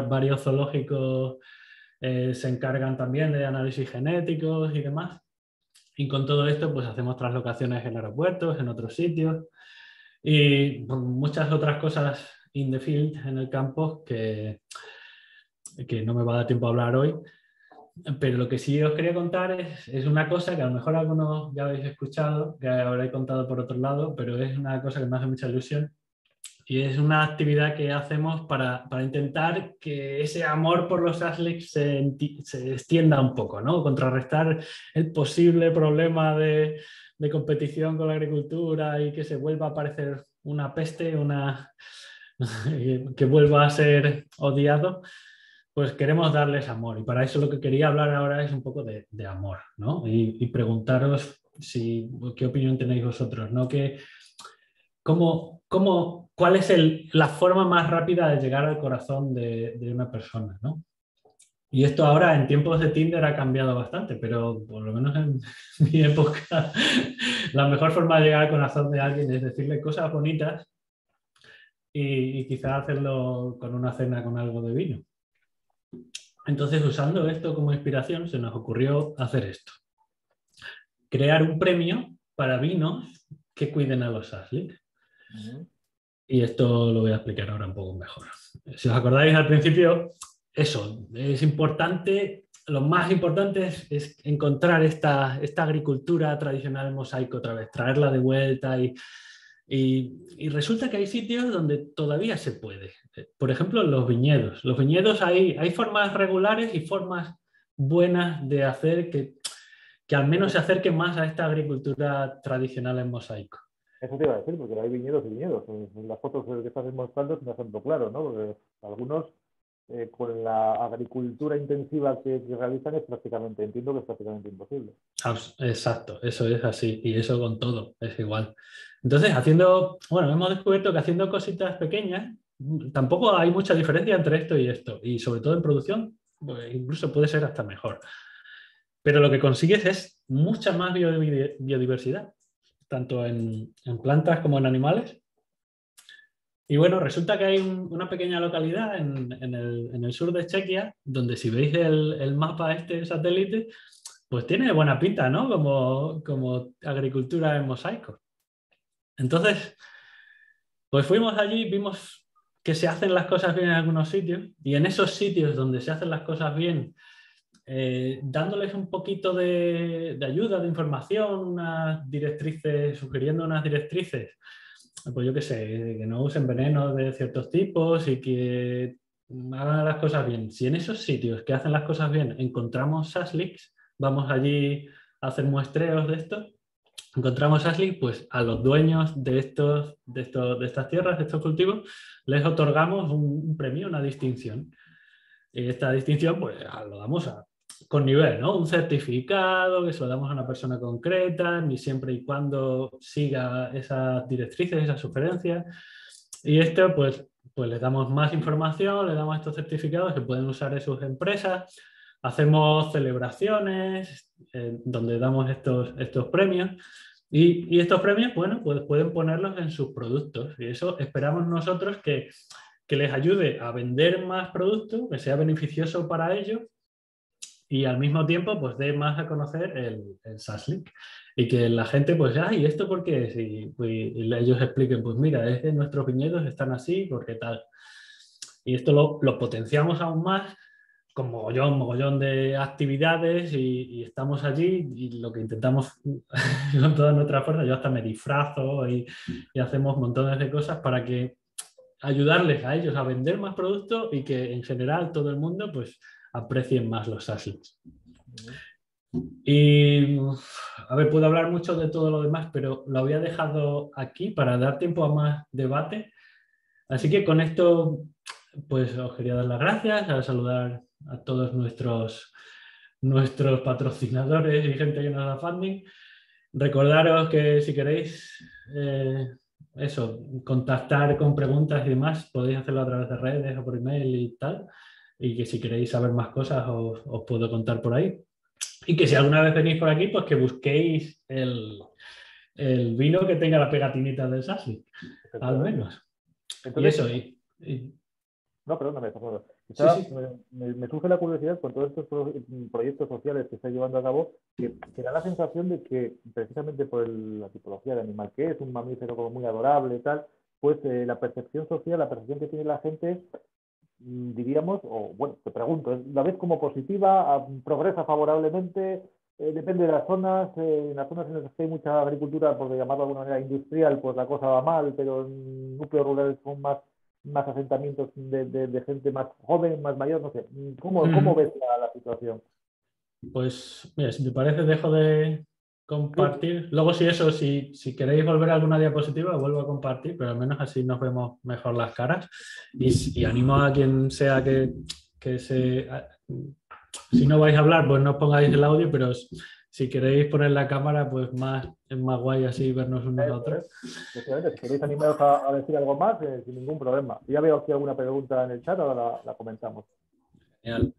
B: varios zoológicos se encargan también de análisis genéticos y demás. Y con todo esto, pues hacemos traslocaciones en aeropuertos, en otros sitios y muchas otras cosas in the field, en el campo, que no me va a dar tiempo a hablar hoy. Pero lo que sí os quería contar es una cosa que a lo mejor algunos ya habéis escuchado, que habréis contado por otro lado, pero es una cosa que me hace mucha ilusión. Y es una actividad que hacemos para intentar que ese amor por los sasliks se extienda un poco, ¿no? Contrarrestar el posible problema de competición con la agricultura y que se vuelva a aparecer una peste, que vuelva a ser odiado. Pues queremos darles amor. Y para eso lo que quería hablar ahora es un poco de amor, ¿no? Y preguntaros qué opinión tenéis vosotros, ¿no? ¿Cuál es la forma más rápida de llegar al corazón de una persona, ¿no? Y esto ahora en tiempos de Tinder ha cambiado bastante, pero por lo menos en mi época la mejor forma de llegar al corazón de alguien es decirle cosas bonitas y quizás hacerlo con una cena con algo de vino. Entonces, usando esto como inspiración, se nos ocurrió hacer esto. Crear un premio para vinos que cuiden a los Saslik. Y esto lo voy a explicar ahora un poco mejor. Si os acordáis al principio, eso, es importante, lo más importante es encontrar esta agricultura tradicional mosaico otra vez, traerla de vuelta y resulta que hay sitios donde todavía se puede. Por ejemplo, los viñedos. Los viñedos hay formas regulares y formas buenas de hacer que al menos se acerque más a esta agricultura tradicional en mosaico.
A: Eso te iba a decir, porque hay viñedos y viñedos. En las fotos que estás mostrando es un ejemplo claro, ¿no? Porque algunos con la agricultura intensiva que realizan entiendo que es prácticamente imposible.
B: Exacto, eso es así. Y eso con todo, es igual. Entonces, hemos descubierto que haciendo cositas pequeñas, tampoco hay mucha diferencia entre esto y esto. Y sobre todo en producción, pues, incluso puede ser hasta mejor. Pero lo que consigues es mucha más biodiversidad, tanto en plantas como en animales. Y bueno, resulta que hay una pequeña localidad en el sur de Chequia, donde si veis el mapa este satélite, pues tiene buena pinta, ¿no? Como agricultura en mosaico. Entonces, pues fuimos allí, vimos que se hacen las cosas bien en algunos sitios, y en esos sitios donde se hacen las cosas bien, dándoles un poquito de ayuda, de información, unas directrices, sugiriendo unas directrices, pues yo qué sé, que no usen veneno de ciertos tipos y que hagan las cosas bien. Si en esos sitios que hacen las cosas bien encontramos Sasliks, vamos allí a hacer muestreos de esto, encontramos Saslik, pues a los dueños de estas tierras, de estos cultivos, les otorgamos un premio, una distinción. Y esta distinción, pues lo damos con nivel, ¿no? Un certificado que se lo damos a una persona concreta, ni siempre y cuando siga esas directrices, esas sugerencias. Y esto, pues les damos más información, les damos estos certificados que pueden usar en sus empresas. Hacemos celebraciones donde damos estos premios. Y estos premios, bueno, pues pueden ponerlos en sus productos. Y eso esperamos nosotros que les ayude a vender más productos, que sea beneficioso para ellos y al mismo tiempo pues dé más a conocer el Saslik y que la gente pues, ¿y esto por qué es? Y ellos expliquen, pues mira, es que nuestros viñedos están así, porque tal. Y esto lo potenciamos aún más con mogollón de actividades y estamos allí y lo que intentamos con toda nuestra fuerza, yo hasta me disfrazo y hacemos montones de cosas para que ayudarles a ellos a vender más productos y que en general todo el mundo pues aprecien más los Sasliks. Y a ver, puedo hablar mucho de todo lo demás, pero lo había dejado aquí para dar tiempo a más debate. Así que con esto pues os quería dar las gracias, a saludar a todos nuestros patrocinadores y gente que nos da funding. Recordaros que si queréis contactar con preguntas y demás, podéis hacerlo a través de redes o por email y tal. Y que si queréis saber más cosas os puedo contar por ahí. Y que si alguna vez venís por aquí, pues que busquéis el vino que tenga la pegatinita del Saslik, al menos. Entonces, y eso.
A: No, perdóname,
B: Sí.
A: Me surge la curiosidad con todos estos proyectos sociales que está llevando a cabo, que da la sensación de que precisamente por la tipología de animal que es, un mamífero como muy adorable y tal, pues la percepción social, la percepción que tiene la gente, diríamos, o bueno, te pregunto, ¿la ves como positiva, progresa favorablemente? Depende de las zonas, en las zonas en las que hay mucha agricultura, por llamarlo de alguna manera industrial, pues la cosa va mal, pero en núcleos rurales son más asentamientos de gente más joven, más mayor, no sé. ¿Cómo ves la situación?
B: Pues, mira, si te parece, dejo de compartir. Luego, si queréis volver a alguna diapositiva, vuelvo a compartir, pero al menos así nos vemos mejor las caras. Y animo a quien sea que si no vais a hablar, pues no os pongáis el audio, pero si queréis poner la cámara, pues es más guay así vernos unos a otros.
A: Si queréis animaros a decir algo más, sin ningún problema. Ya veo aquí alguna pregunta en el chat, ahora la comentamos.
B: Genial.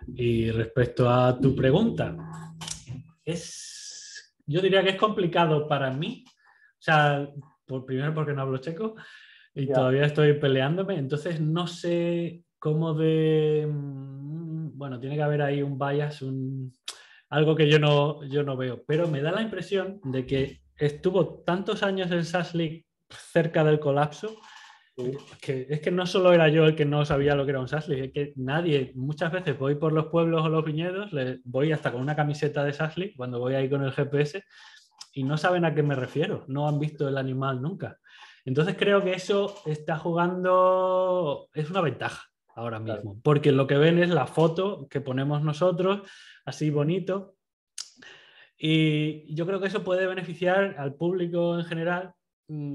B: Y respecto a tu pregunta, yo diría que es complicado para mí. O sea, primero porque no hablo checo y todavía estoy peleándome, entonces no sé cómo bueno, tiene que haber ahí un bias, algo que yo no veo, pero me da la impresión de que estuvo tantos años el SaaS League cerca del colapso, que es que no solo era yo el que no sabía lo que era un SaaS League, es que nadie, muchas veces voy por los pueblos o los viñedos, voy hasta con una camiseta de SaaS League cuando voy ahí con el GPS y no saben a qué me refiero, no han visto el animal nunca. Entonces creo que eso está jugando, es una ventaja ahora mismo, porque lo que ven es la foto que ponemos nosotros, así bonito, y yo creo que eso puede beneficiar al público en general,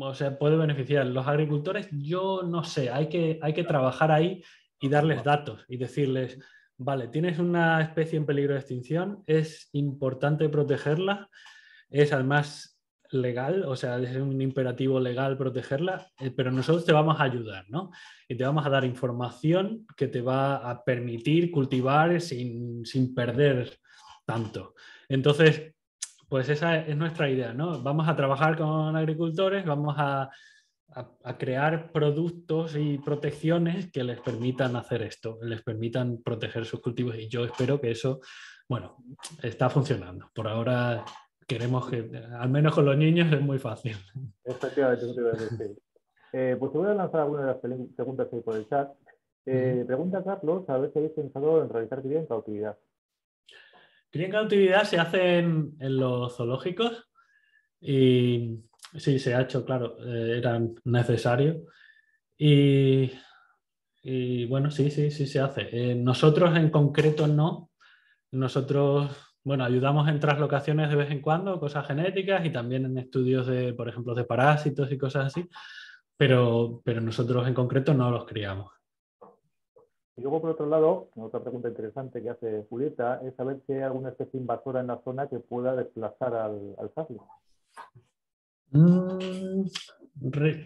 B: o sea, puede beneficiar a los agricultores, yo no sé, hay que trabajar ahí y darles datos y decirles, vale, tienes una especie en peligro de extinción, es importante protegerla, es además legal, o sea, es un imperativo legal protegerla, pero nosotros te vamos a ayudar, ¿no? Y te vamos a dar información que te va a permitir cultivar sin perder tanto. Entonces, pues esa es nuestra idea, ¿no? Vamos a trabajar con agricultores, vamos a crear productos y protecciones que les permitan hacer esto, les permitan proteger sus cultivos y yo espero que eso, bueno, está funcionando. Por ahora queremos que, al menos con los niños, es muy fácil.
A: Efectivamente, no te iba a decir. Pues te voy a lanzar algunas de las preguntas que hay por el chat. Pregunta Carlos, a ver si habéis pensado en realizar cría en cautividad.
B: Cría en cautividad se hace en los zoológicos y sí, se ha hecho, claro, era necesario. Y bueno, sí se hace. Nosotros en concreto no. Nosotros, bueno, ayudamos en traslocaciones de vez en cuando, cosas genéticas y también en estudios de, por ejemplo, de parásitos y cosas así, pero nosotros en concreto no los criamos.
A: Y luego, por otro lado, otra pregunta interesante que hace Julieta es saber si hay alguna especie invasora en la zona que pueda desplazar al sable.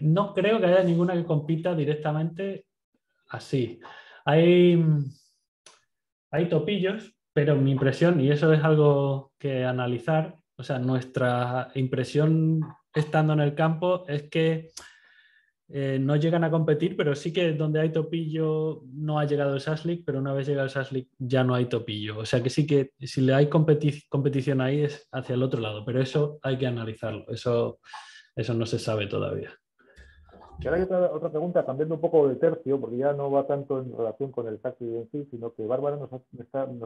B: No creo que haya ninguna que compita directamente así. Hay topillos, pero mi impresión, y eso es algo que analizar, o sea, nuestra impresión estando en el campo es que no llegan a competir, pero sí que donde hay topillo no ha llegado el SaaS League, pero una vez llega el SaaS League ya no hay topillo. O sea que sí que si le hay competición ahí es hacia el otro lado, pero eso hay que analizarlo, eso no se sabe todavía.
A: Y ahora hay otra pregunta, cambiando un poco de tercio, porque ya no va tanto en relación con el SaaS League en sí, sino que Bárbara nos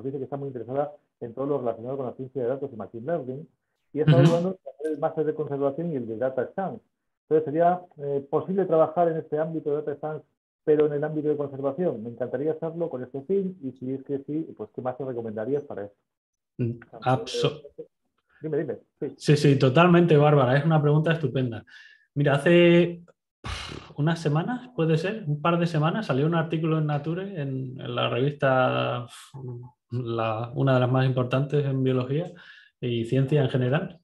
A: dice que está muy interesada en todo lo relacionado con la ciencia de datos y machine learning, y está dudando entre el máster de conservación y el de data science. Entonces, ¿sería posible trabajar en este ámbito de data science, pero en el ámbito de conservación? Me encantaría hacerlo con este fin, y si es que sí, pues ¿qué más te recomendarías para esto? Dime.
B: Sí, totalmente, Bárbara. Es una pregunta estupenda. Mira, hace unas semanas, puede ser, un par de semanas, salió un artículo en Nature, en la revista, una de las más importantes en biología y ciencia en general,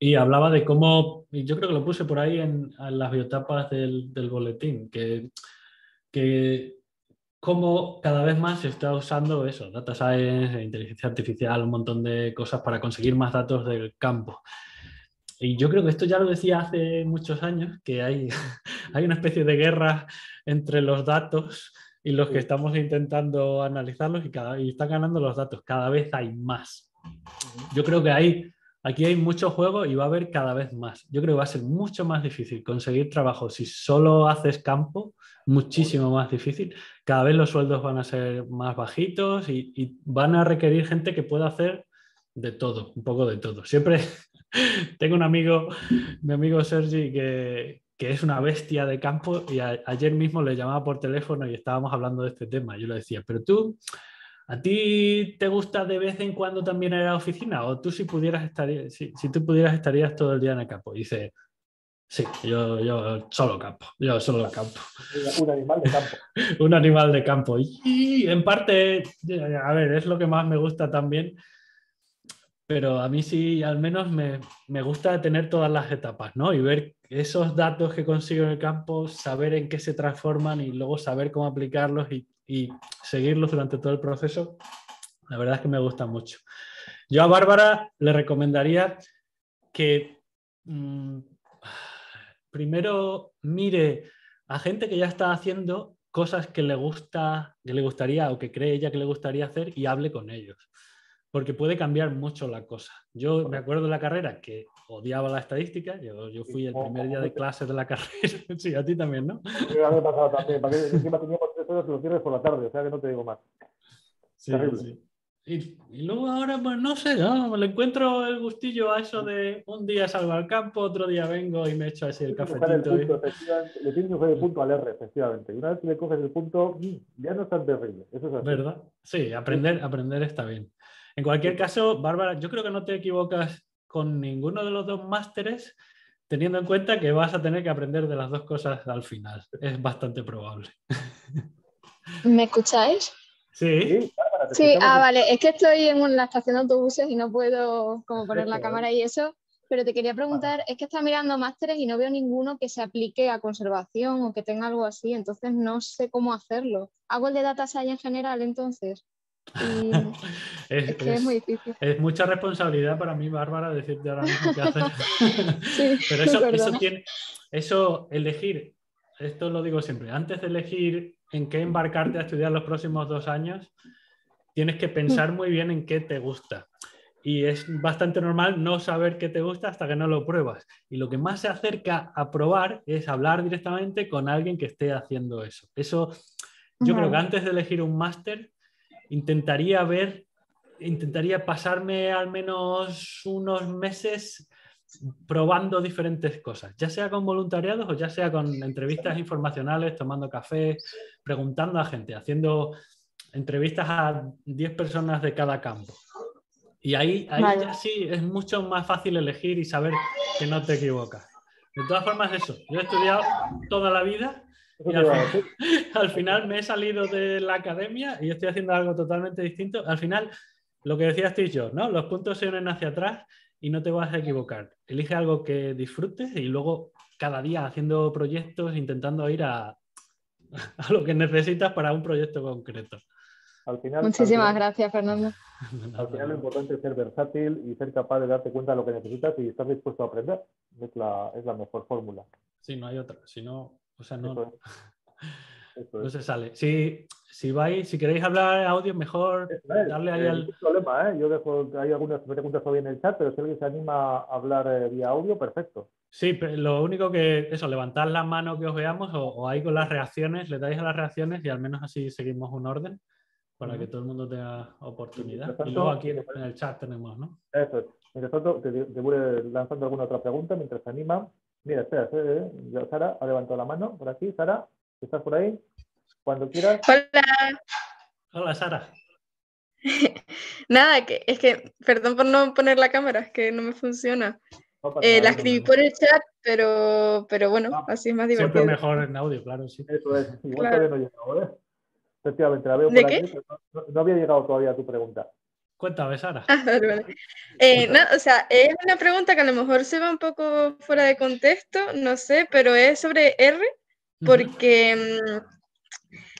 B: y hablaba de cómo, y yo creo que lo puse por ahí en las biotapas del boletín, que cómo cada vez más se está usando eso, data science, inteligencia artificial, un montón de cosas para conseguir más datos del campo. Y yo creo que esto ya lo decía hace muchos años, que hay, hay una especie de guerra entre los datos y los que estamos intentando analizarlos y están ganando los datos. Cada vez hay más. Yo creo que aquí hay mucho juego y va a haber cada vez más. Yo creo que va a ser mucho más difícil conseguir trabajo si solo haces campo, muchísimo más difícil. Cada vez los sueldos van a ser más bajitos y van a requerir gente que pueda hacer de todo, un poco de todo. Siempre tengo un amigo, mi amigo Sergi, que es una bestia de campo y ayer mismo le llamaba por teléfono y estábamos hablando de este tema. Yo le decía, pero tú, ¿a ti te gusta de vez en cuando también ir a la oficina? ¿O tú si tú pudieras estarías todo el día en el campo? Y dice, sí, yo solo campo, yo solo campo.
A: Un animal de campo.
B: Un animal de campo. Y en parte, a ver, es lo que más me gusta también, pero a mí sí, al menos me gusta tener todas las etapas, ¿no? Y ver esos datos que consigo en el campo, saber en qué se transforman y luego saber cómo aplicarlos y y seguirlos durante todo el proceso, la verdad es que me gusta mucho. Yo a Bárbara le recomendaría que primero mire a gente que ya está haciendo cosas que le gustaría o que cree ella que le gustaría hacer y hable con ellos. Porque puede cambiar mucho la cosa. Yo me acuerdo de la carrera que odiaba la estadística. Yo fui el primer día de clase de la carrera. Sí, a ti también, ¿no?
A: A mí me ha pasado también. Encima teníamos 3 horas los viernes por la tarde, o sea que no te digo más.
B: Sí, terrible. Sí. Y luego ahora, pues no sé, ¿no? Le encuentro el gustillo a eso de un día salgo al campo, otro día vengo y me echo así el cafetito.
A: Le tienes que coger el punto al R, efectivamente. Y una vez que le coges el punto, ya no es tan terrible. Eso es así.
B: ¿Verdad? Sí, aprender está bien. En cualquier caso, Bárbara, yo creo que no te equivocas con ninguno de los dos másteres, teniendo en cuenta que vas a tener que aprender de las dos cosas al final. Es bastante probable.
C: ¿Me escucháis?
B: Sí.
C: Sí, vale. Es que estoy en la estación de autobuses y no puedo como poner la cámara y eso, pero te quería preguntar, es que estaba mirando másteres y no veo ninguno que se aplique a conservación o que tenga algo así, entonces no sé cómo hacerlo. ¿Hago el de Data Science en general entonces? Y es que es muy difícil.
B: Es mucha responsabilidad para mí, Bárbara, decirte ahora mismo qué hacer.
C: Sí,
B: pero eso elegir, esto lo digo siempre, antes de elegir en qué embarcarte a estudiar los próximos 2 años, tienes que pensar muy bien en qué te gusta. Y es bastante normal no saber qué te gusta hasta que no lo pruebas. Y lo que más se acerca a probar es hablar directamente con alguien que esté haciendo eso. Eso, yo creo que antes de elegir un máster, intentaría pasarme al menos unos meses probando diferentes cosas, ya sea con voluntariados o ya sea con entrevistas informacionales, tomando café, preguntando a gente, haciendo entrevistas a 10 personas de cada campo. Y ahí ya sí es mucho más fácil elegir y saber que no te equivocas. De todas formas, eso, yo he estudiado toda la vida y al final me he salido de la academia y estoy haciendo algo totalmente distinto. Al final, lo que decía Steve Jobs, ¿no? Los puntos se unen hacia atrás y no te vas a equivocar. Elige algo que disfrutes y luego cada día haciendo proyectos, intentando ir a lo que necesitas para un proyecto concreto.
C: Muchísimas gracias, Fernando.
A: Al final lo importante es ser versátil y ser capaz de darte cuenta de lo que necesitas y estar dispuesto a aprender. Es la mejor fórmula.
B: Sí, no hay otra. Si no, o sea, no,
A: no
B: se sale. Si queréis hablar audio, mejor darle ahí al...
A: No hay problema, ¿eh? Yo dejo, hay algunas preguntas todavía en el chat, pero si alguien se anima a hablar vía audio, perfecto.
B: Sí, pero lo único que, levantad la mano que os veamos o ahí con las reacciones, le dais a las reacciones y al menos así seguimos un orden para que todo el mundo tenga oportunidad. Y luego aquí en el chat tenemos, ¿no?
A: Eso es. Mientras tanto, te voy lanzando alguna otra pregunta mientras se anima. Mira, espera, Sara ha levantado la mano por aquí. Sara, ¿estás por ahí? Cuando quieras.
C: Hola.
B: Hola, Sara.
C: Nada, perdón por no poner la cámara, es que no me funciona. La escribí por el chat, pero bueno, así es más divertido.
B: Siempre mejor en audio, claro, sí.
A: Eso es. Igual todavía no he llegado, ¿eh? Efectivamente, la veo por aquí. No había llegado todavía a tu pregunta.
B: Cuéntame, Sara.
C: Vale. No, o sea, es una pregunta que a lo mejor se va un poco fuera de contexto, no sé, pero es sobre R, porque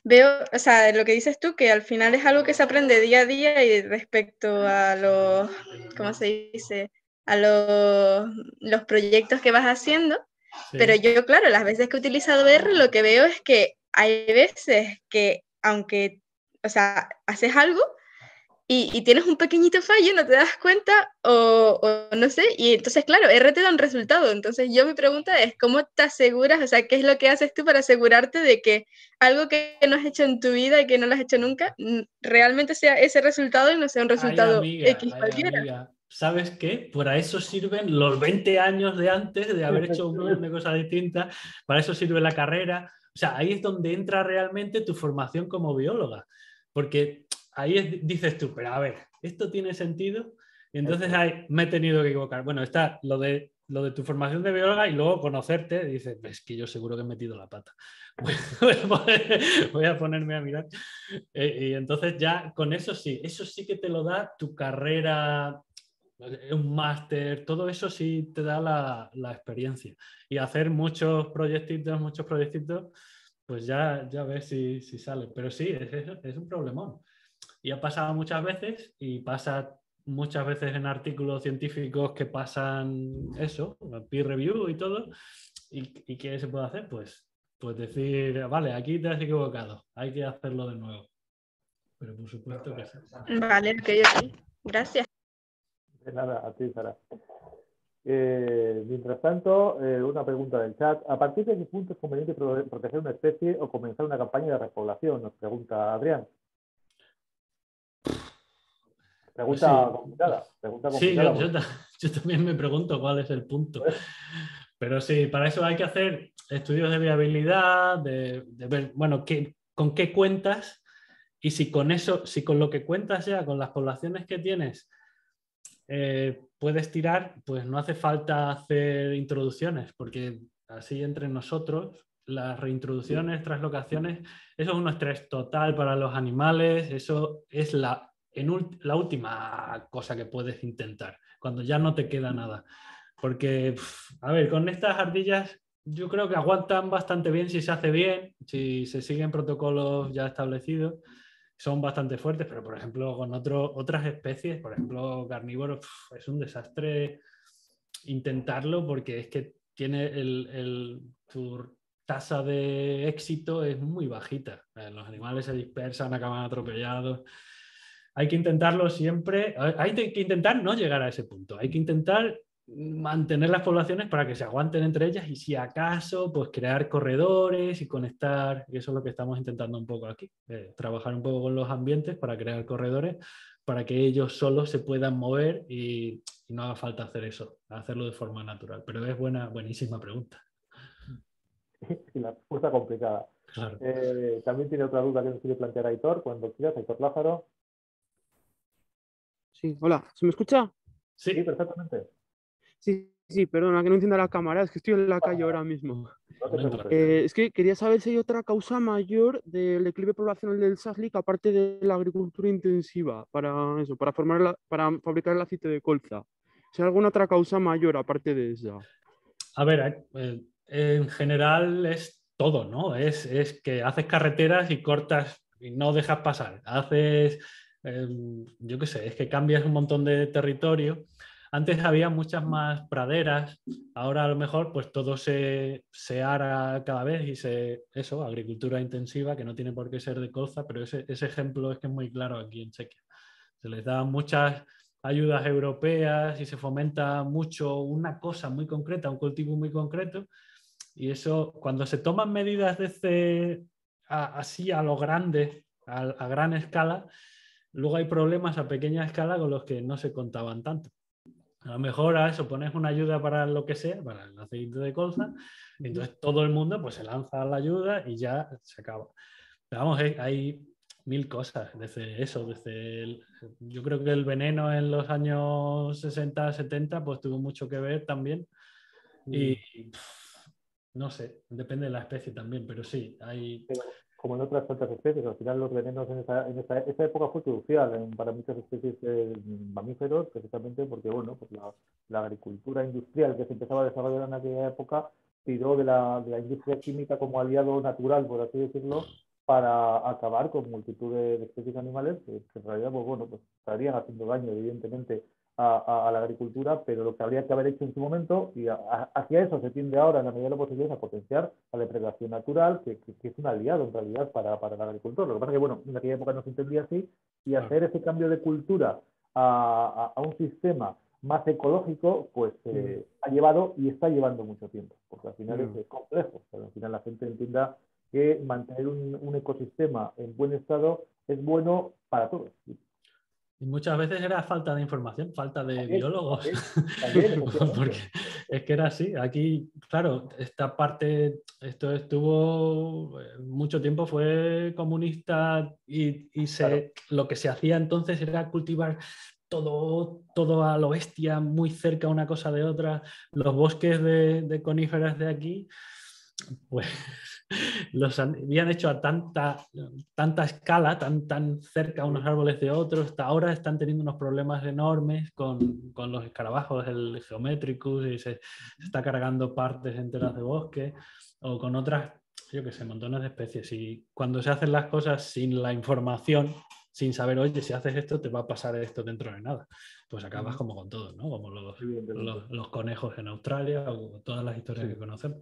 C: veo, o sea, lo que dices tú, que al final es algo que se aprende día a día y respecto a los, ¿cómo se dice? A los proyectos que vas haciendo. Sí. Pero yo, claro, las veces que he utilizado R, lo que veo es que hay veces que, aunque, o sea, haces algo y tienes un pequeñito fallo, no te das cuenta o no sé, y entonces, claro, R te da un resultado. Entonces, mi pregunta es, ¿cómo te aseguras, o sea, qué es lo que haces tú para asegurarte de que algo que no has hecho en tu vida y que no lo has hecho nunca, realmente sea ese resultado y no sea un resultado X cualquiera?
B: Amiga. ¿Sabes qué? Para eso sirven los 20 años de antes de haber hecho un montón de cosas distintas, para eso sirve la carrera. O sea, ahí es donde entra realmente tu formación como bióloga, porque ahí dices tú, pero a ver, ¿esto tiene sentido? Y entonces ahí me he tenido que equivocar. Bueno, está lo de tu formación de bióloga y luego conocerte, dices, es que yo seguro que he metido la pata. Voy a ponerme a mirar. Y entonces ya con eso sí que te lo da tu carrera, un máster, todo eso sí te da la experiencia. Y hacer muchos proyectitos, pues ya ves si sale. Pero sí, es un problemón. Y ha pasado muchas veces y pasa muchas veces en artículos científicos que pasan eso, peer review y todo. ¿Y qué se puede hacer? Pues decir, vale, aquí te has equivocado, hay que hacerlo de nuevo. Pero por supuesto que sí.
C: Vale, ok. Gracias.
A: De nada, a ti, Sara. Mientras tanto, una pregunta del chat. ¿A partir de qué punto es conveniente proteger una especie o comenzar una campaña de repoblación? Nos pregunta Adrián. Pregunta complicada.
B: Sí, yo también me pregunto cuál es el punto. Pero sí, para eso hay que hacer estudios de viabilidad, de ver, bueno, con qué cuentas y si con eso, si con lo que cuentas ya, con las poblaciones que tienes, puedes tirar, pues no hace falta hacer introducciones, porque así entre nosotros, las reintroducciones, translocaciones, eso es un estrés total para los animales, eso es la última cosa que puedes intentar, cuando ya no te queda nada. Porque, a ver, con estas ardillas yo creo que aguantan bastante bien si se hace bien, si se siguen protocolos ya establecidos, son bastante fuertes, pero por ejemplo con otras especies, por ejemplo carnívoros, es un desastre intentarlo porque es que tiene tu tasa de éxito es muy bajita. Los animales se dispersan, acaban atropellados. Hay que intentarlo siempre, hay que intentar no llegar a ese punto, hay que intentar mantener las poblaciones para que se aguanten entre ellas y si acaso pues crear corredores y conectar, y eso es lo que estamos intentando un poco aquí, trabajar un poco con los ambientes para crear corredores para que ellos solos se puedan mover y no haga falta hacer eso, hacerlo de forma natural, pero es buenísima pregunta.
A: Y la respuesta complicada.
B: Claro.
A: También tiene otra duda que nos quiere plantear Aitor, cuando quieras, Aitor Lázaro.
D: Sí, hola, ¿se me escucha?
A: Sí, perfectamente.
D: Sí, perdona, que no encienda la cámara, es que estoy en la calle ahora mismo.
A: No te preocupes.
D: Es que quería saber si hay otra causa mayor del declive poblacional del Saslik, aparte de la agricultura intensiva, para eso, para fabricar el aceite de colza. Si hay alguna otra causa mayor aparte de esa.
B: A ver, en general es todo, ¿no? Es que haces carreteras y cortas y no dejas pasar. Haces, yo qué sé, es que cambias un montón de territorio. Antes había muchas más praderas, ahora a lo mejor pues todo se ara cada vez y eso, agricultura intensiva, que no tiene por qué ser de colza, pero ese ejemplo es que es muy claro aquí en Chequia. Se les da muchas ayudas europeas y se fomenta mucho una cosa muy concreta, un cultivo muy concreto, y eso, cuando se toman medidas así a lo grande, a gran escala, luego hay problemas a pequeña escala con los que no se contaban tanto. A lo mejor a eso pones una ayuda para lo que sea, para el aceite de colza, y entonces todo el mundo pues se lanza a la ayuda y ya se acaba. Pero vamos, hay mil cosas yo creo que el veneno en los años 60, 70 pues tuvo mucho que ver también y no sé, depende de la especie también, pero sí, hay...
A: Pero, como en otras tantas especies, al final los venenos esa época fue crucial para muchas especies de mamíferos, precisamente porque, bueno, pues la agricultura industrial que se empezaba a desarrollar en aquella época tiró de la industria química como aliado natural, por así decirlo, para acabar con multitud de especies animales que en realidad, pues, bueno, pues estarían haciendo daño, evidentemente, a la agricultura, pero lo que habría que haber hecho en su momento, y hacia eso se tiende ahora en la medida de lo posible, a potenciar la depredación natural, que es un aliado en realidad para el agricultor. Lo que pasa es que, bueno, en aquella época no se entendía así, y hacer ese cambio de cultura a un sistema más ecológico, pues ha llevado y está llevando mucho tiempo, porque al final es complejo, pero al final la gente entienda que mantener un ecosistema en buen estado es bueno para todos.
B: Y muchas veces era falta de información, falta de biólogos. Porque es que era así. Aquí, claro, esta parte, esto estuvo mucho tiempo, fue comunista y claro, lo que se hacía entonces era cultivar todo a lo bestia, muy cerca una cosa de otra. Los bosques de coníferas de aquí, pues los habían hecho a tanta escala, tan cerca unos árboles de otros, hasta ahora están teniendo unos problemas enormes con los escarabajos, el Geometricus, y se está cargando partes enteras de bosque, o con otras yo qué sé, montones de especies. Y cuando se hacen las cosas sin la información, sin saber, oye, si haces esto, te va a pasar esto dentro de nada. Pues acabas como con todo, ¿no? Como los conejos en Australia o todas las historias que conocemos.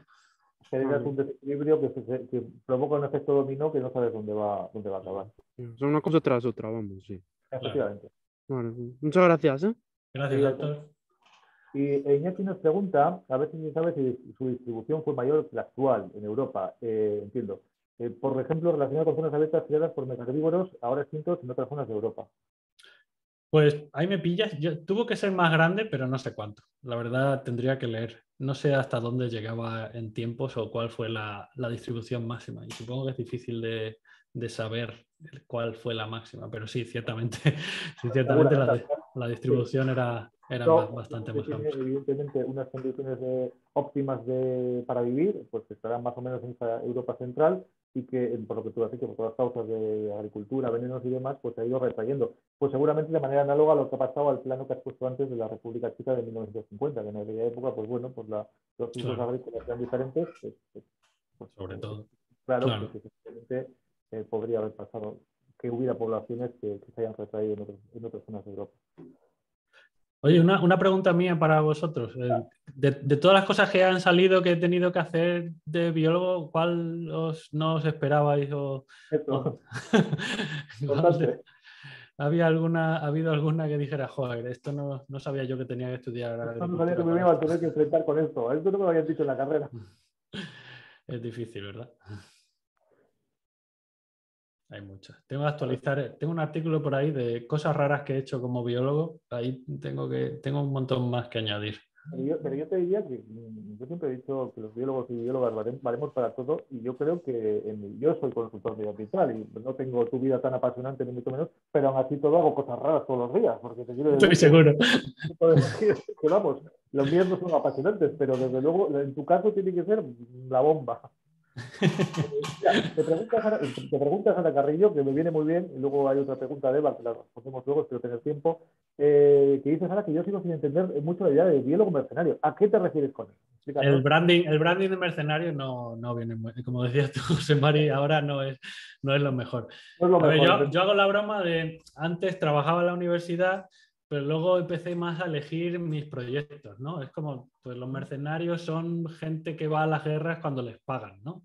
A: Generas un desequilibrio que provoca un efecto dominó que no sabes dónde va a acabar.
D: Son una cosa tras otra, vamos, sí.
A: Efectivamente.
D: Vale. Muchas gracias, ¿eh?
B: Gracias, doctor.
A: Y Iñaki nos pregunta, a ver si se sabe si su distribución fue mayor que la actual en Europa. Entiendo. Por ejemplo, relacionada con zonas abiertas creadas por megaherbívoros, ahora extintos en otras zonas de Europa.
B: Pues ahí me pillas. Tuvo que ser más grande, pero no sé cuánto. La verdad tendría que leer. No sé hasta dónde llegaba en tiempos o cuál fue la distribución máxima. Y supongo que es difícil de saber cuál fue la máxima, pero sí, ciertamente, la distribución era bastante más amplia.
A: Evidentemente, unas condiciones óptimas para vivir, pues estarán más o menos en esa Europa central, y que, por lo que tú has dicho, por todas las causas de agricultura, venenos y demás, pues se ha ido retrayendo. Pues seguramente de manera análoga a lo que ha pasado al plano que has puesto antes de la República Checa de 1950, que en aquella época, pues bueno, pues los usos agrícolas eran diferentes, pues
B: sobre todo.
A: Claro. Que simplemente podría haber pasado que hubiera poblaciones que se hayan retraído en otras zonas de Europa.
B: Oye, una pregunta mía para vosotros. De todas las cosas que han salido que he tenido que hacer de biólogo, ¿cuál no os esperabais? ¿Ha habido alguna que dijera, joder, esto no sabía yo que tenía que estudiar agricultura?
A: No sabía que me iba a tener que enfrentar con esto. Esto no me lo habían dicho en la carrera.
B: Es difícil, ¿verdad? Hay muchas. Tengo que actualizar. Tengo un artículo por ahí de cosas raras que he hecho como biólogo. Ahí tengo un montón más que añadir.
A: Pero yo te diría que yo siempre he dicho que los biólogos y biólogas valemos para todo, y yo creo que yo soy consultor medioambiental y no tengo tu vida tan apasionante ni mucho menos, pero aún así todo hago cosas raras todos los días, porque te quiero decir,
B: estoy seguro.
A: Que vamos, los míos no son apasionantes, pero desde luego en tu caso tiene que ser la bomba. Te preguntas, Ana Carrillo, que me viene muy bien, y luego hay otra pregunta de Eva, que la respondemos luego, espero tener tiempo, que dices, Ana, que yo sigo sin entender mucho la idea de biólogo mercenario. ¿A qué te refieres con eso?
B: El branding de mercenario no viene muy, como decías tú, José Mari, ahora no es lo mejor. Yo hago la broma de, antes trabajaba en la universidad, pero luego empecé más a elegir mis proyectos, ¿no? Es como, pues los mercenarios son gente que va a las guerras cuando les pagan, ¿no?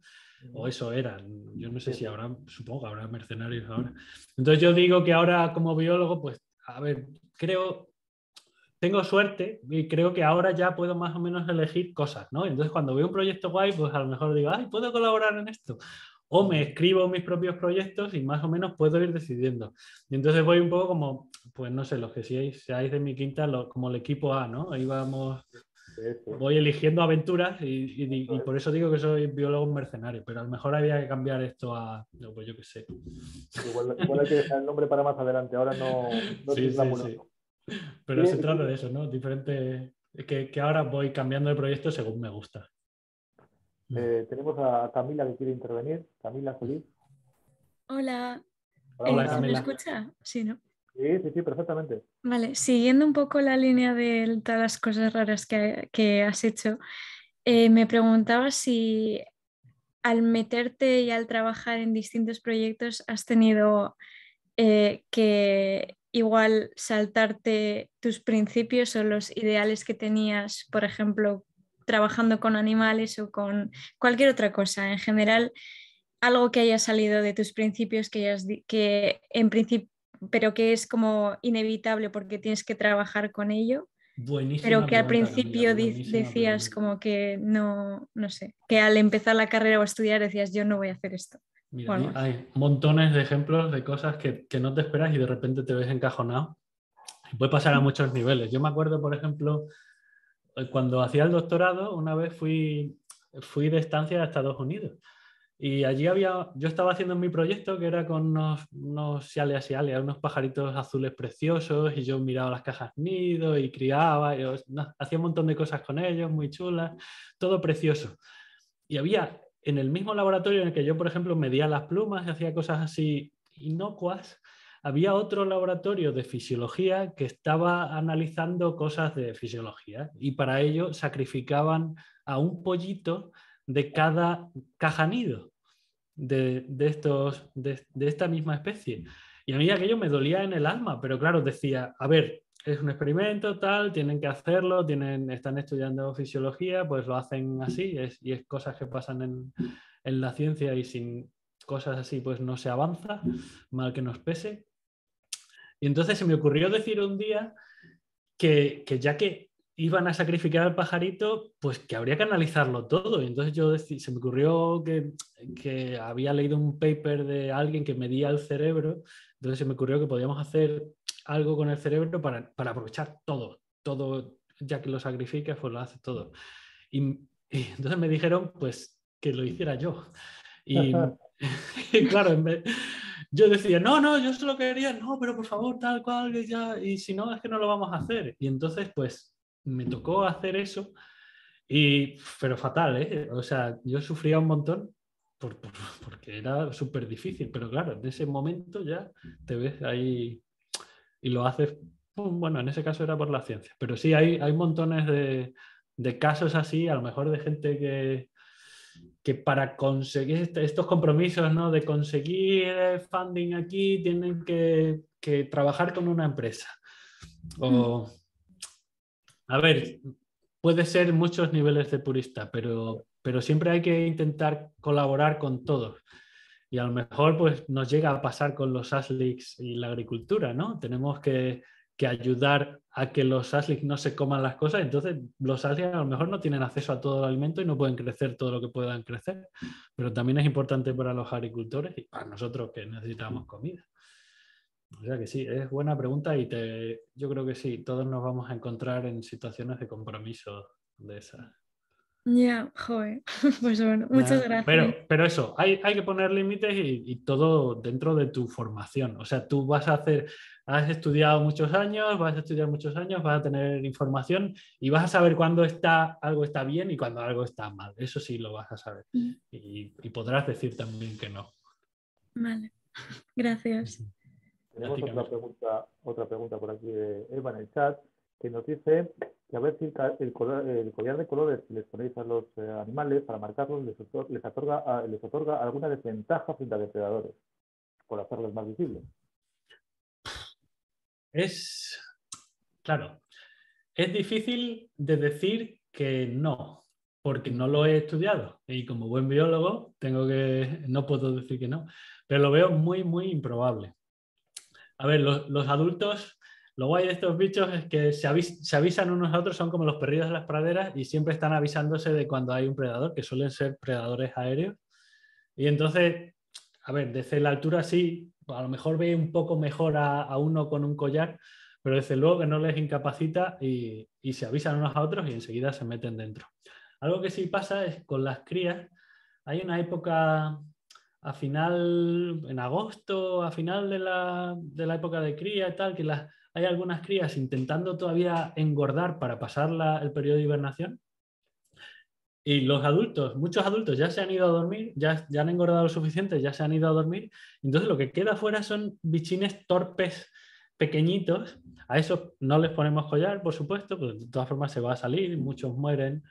B: O eso eran. Yo no sé si supongo que habrá mercenarios ahora. Entonces yo digo que ahora como biólogo, pues, a ver, tengo suerte y creo que ahora ya puedo más o menos elegir cosas, ¿no? Entonces cuando veo un proyecto guay, pues a lo mejor digo, ay, ¿puedo colaborar en esto? O me escribo mis propios proyectos y más o menos puedo ir decidiendo. Y entonces voy un poco como, pues no sé, los que seáis de mi quinta, como el equipo A, ¿no? Ahí voy eligiendo aventuras y por eso digo que soy biólogo mercenario, pero a lo mejor había que cambiar esto a, no, pues yo qué sé.
A: Igual hay que dejar el nombre para más adelante, ahora no
B: sí. Pero se trata de eso, ¿no? Diferente, que ahora voy cambiando de proyecto según me gusta.
A: Tenemos a Camila que quiere intervenir. Camila, feliz.
E: Hola.
B: Hola,
E: ¿Se me
B: Camila.
E: escucha? Sí, ¿no?
A: Sí, perfectamente.
E: Vale, siguiendo un poco la línea de todas las cosas raras que has hecho, me preguntaba si al meterte y al trabajar en distintos proyectos has tenido que igual saltarte tus principios o los ideales que tenías, por ejemplo, trabajando con animales o con cualquier otra cosa. En general, algo que haya salido de tus principios que en principio, pero que es como inevitable porque tienes que trabajar con ello.
B: Buenísima
E: pero que al
B: pregunta,
E: principio
B: Camila,
E: decías
B: pregunta.
E: como que no sé, que al empezar la carrera o estudiar decías yo no voy a hacer esto.
B: Mira, hay montones de ejemplos de cosas que no te esperas y de repente te ves encajonado. Y puede pasar a muchos niveles. Yo me acuerdo, por ejemplo, cuando hacía el doctorado, una vez fui de estancia a Estados Unidos. Y allí yo estaba haciendo mi proyecto que era con unos sialias, unos pajaritos azules preciosos, y yo miraba las cajas nido y criaba, hacía un montón de cosas con ellos, muy chulas, todo precioso. Y había en el mismo laboratorio en el que yo, por ejemplo, medía las plumas y hacía cosas así inocuas, había otro laboratorio de fisiología que estaba analizando cosas de fisiología, y para ello sacrificaban a un pollito de cada caja nido. de esta misma especie. Y a mí aquello me dolía en el alma, pero claro, decía, a ver, es un experimento, tal, tienen que hacerlo, están estudiando fisiología, pues lo hacen así, y es cosas que pasan en la ciencia y sin cosas así pues no se avanza, mal que nos pese. Y entonces se me ocurrió decir un día que ya que iban a sacrificar al pajarito, pues que habría que analizarlo todo. Y entonces se me ocurrió que había leído un paper de alguien que medía el cerebro, entonces se me ocurrió que podíamos hacer algo con el cerebro para aprovechar todo, ya que lo sacrificas, pues lo haces todo. Y entonces me dijeron pues que lo hiciera yo. Y claro, yo decía, no, yo solo quería, no, pero por favor, tal cual, que ya, y si no, es que no lo vamos a hacer. Y entonces, pues, me tocó hacer eso, pero fatal, ¿eh? O sea, yo sufría un montón porque era súper difícil, pero claro, en ese momento ya te ves ahí y lo haces, bueno, en ese caso era por la ciencia, pero sí, hay montones de casos así, a lo mejor de gente que para conseguir estos compromisos, ¿no? De conseguir funding aquí tienen que trabajar con una empresa. O, a ver, puede ser muchos niveles de purista, pero siempre hay que intentar colaborar con todos. Y a lo mejor pues, nos llega a pasar con los ASLICs y la agricultura, ¿no? Tenemos que ayudar a que los ASLICs no se coman las cosas, entonces los ASLICs a lo mejor no tienen acceso a todo el alimento y no pueden crecer todo lo que puedan crecer, pero también es importante para los agricultores y para nosotros que necesitamos comida. O sea que sí, es buena pregunta y yo creo que sí, todos nos vamos a encontrar en situaciones de compromiso de esas.
E: Ya, joder. Pues bueno, muchas gracias.
B: Pero eso, hay que poner límites y todo dentro de tu formación. O sea, tú has estudiado muchos años, vas a estudiar muchos años, vas a tener información y vas a saber cuándo algo está bien y cuándo algo está mal. Eso sí lo vas a saber. Y podrás decir también que no.
E: Vale, gracias.
A: Tenemos otra pregunta por aquí de Eva en el chat, que nos dice que a ver si el collar de colores que les ponéis a los animales para marcarlos les otorga alguna desventaja frente a depredadores, por hacerlos más visibles.
B: Claro, es difícil de decir que no, porque no lo he estudiado y como buen biólogo no puedo decir que no, pero lo veo muy, muy improbable. A ver, los adultos, lo guay de estos bichos es que se avisan unos a otros, son como los perrillos de las praderas y siempre están avisándose de cuando hay un predador, que suelen ser predadores aéreos. Y entonces, a ver, desde la altura sí, a lo mejor ve un poco mejor a uno con un collar, pero desde luego que no les incapacita y se avisan unos a otros y enseguida se meten dentro. Algo que sí pasa es con las crías, hay una época en agosto, a final de la época de cría y tal, que hay algunas crías intentando todavía engordar para pasar el periodo de hibernación. Y muchos adultos ya se han ido a dormir, ya han engordado lo suficiente, ya se han ido a dormir. Entonces lo que queda fuera son bichines torpes, pequeñitos. A esos no les ponemos collar, por supuesto, pero de todas formas se va a salir, muchos mueren.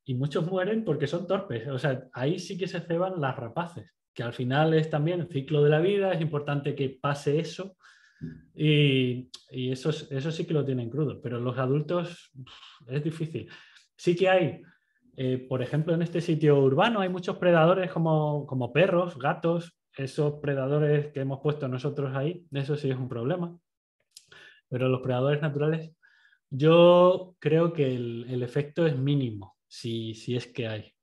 B: Y muchos mueren porque son torpes. O sea, ahí sí que se ceban las rapaces, que al final es también el ciclo de la vida, es importante que pase eso. Y eso sí que lo tienen crudo, pero los adultos es difícil. Sí que hay... por ejemplo, en este sitio urbano hay muchos predadores como perros, gatos, esos predadores que hemos puesto nosotros ahí, eso sí es un problema. Pero los predadores naturales, yo creo que el efecto es mínimo, si es que hay.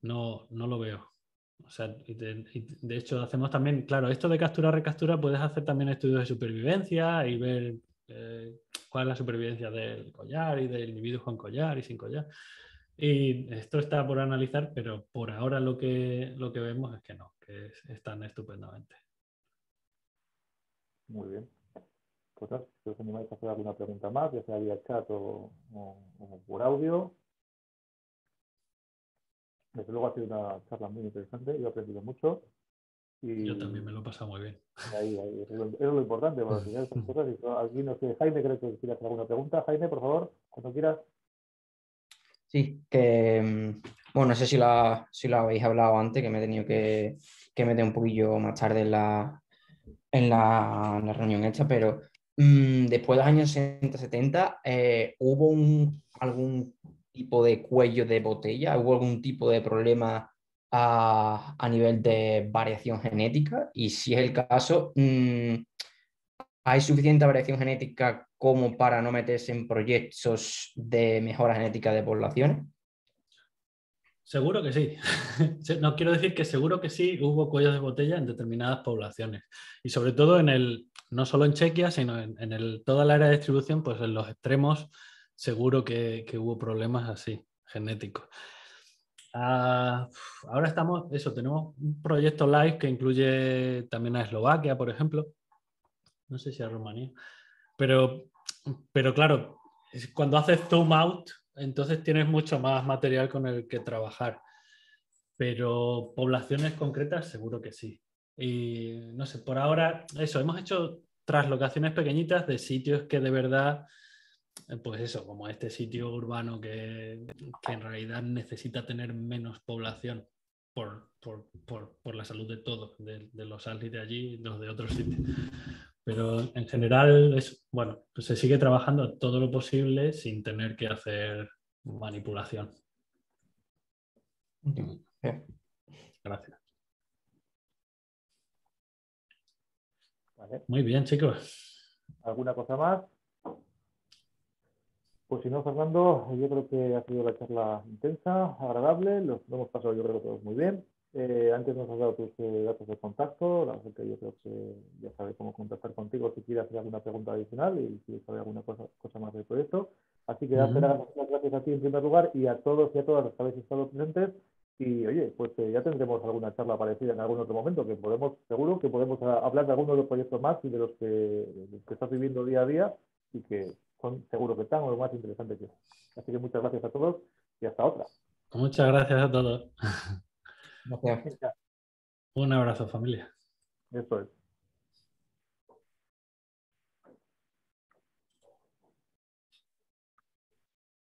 B: No lo veo. O sea, de hecho hacemos también, claro, esto de captura-recaptura puedes hacer también estudios de supervivencia y ver cuál es la supervivencia del collar y del individuo con collar y sin collar. Y esto está por analizar, pero por ahora lo que vemos es que no, que están estupendamente.
A: Muy bien. Pues si os animáis a hacer alguna pregunta más, ya sea vía chat o por audio. Desde luego ha sido una charla muy interesante, yo he aprendido mucho. Y
B: yo también me lo he pasado muy bien.
A: Ahí, es lo importante, bueno, al final estas cosas. Aquí no sé, Jaime, creo que quieras hacer alguna pregunta. Jaime, por favor, cuando quieras.
F: Sí, que bueno, no sé si lo habéis hablado antes, que me he tenido que que meter un poquillo más tarde en la reunión esta, pero después de los años 60-70, ¿hubo algún tipo de cuello de botella? ¿Hubo algún tipo de problema a nivel de variación genética? Y si es el caso, ¿hay suficiente variación genética como para no meterse en proyectos de mejora genética de poblaciones?
B: Seguro que sí. No quiero decir que seguro que sí hubo cuellos de botella en determinadas poblaciones. Y sobre todo no solo en Chequia, sino en toda la área de distribución, pues en los extremos seguro que hubo problemas así, genéticos. Ahora tenemos un proyecto live que incluye también a Eslovaquia, por ejemplo. No sé si a Rumanía. Pero claro, cuando haces zoom out, entonces tienes mucho más material con el que trabajar. Pero poblaciones concretas seguro que sí. Y no sé, por ahora eso, hemos hecho traslocaciones pequeñitas de sitios que de verdad, pues eso, como este sitio urbano que en realidad necesita tener menos población por la salud de todos, de los ALI de allí y los de otros sitios. Pero en general, bueno, pues se sigue trabajando todo lo posible sin tener que hacer manipulación. Gracias.
A: Vale.
B: Muy bien, chicos.
A: ¿Alguna cosa más? Pues si no, Fernando, yo creo que ha sido la charla intensa, agradable, lo hemos pasado yo creo que todos muy bien. Antes nos has dado tus datos de contacto, la gente yo creo que ya sabe cómo contactar contigo si quiere hacer alguna pregunta adicional y si sabe alguna cosa más del proyecto. Así que darte las gracias a ti en primer lugar y a todos y a todas los que habéis estado presentes. Y oye, pues ya tendremos alguna charla parecida en algún otro momento, que seguro que podemos hablar de algunos de los proyectos más y de los que estás viviendo día a día y que son seguro que están o lo más interesante que es. Así que muchas gracias a todos y hasta otra.
B: Muchas gracias a todos.
F: Gracias.
B: Un abrazo, familia.
A: Eso es.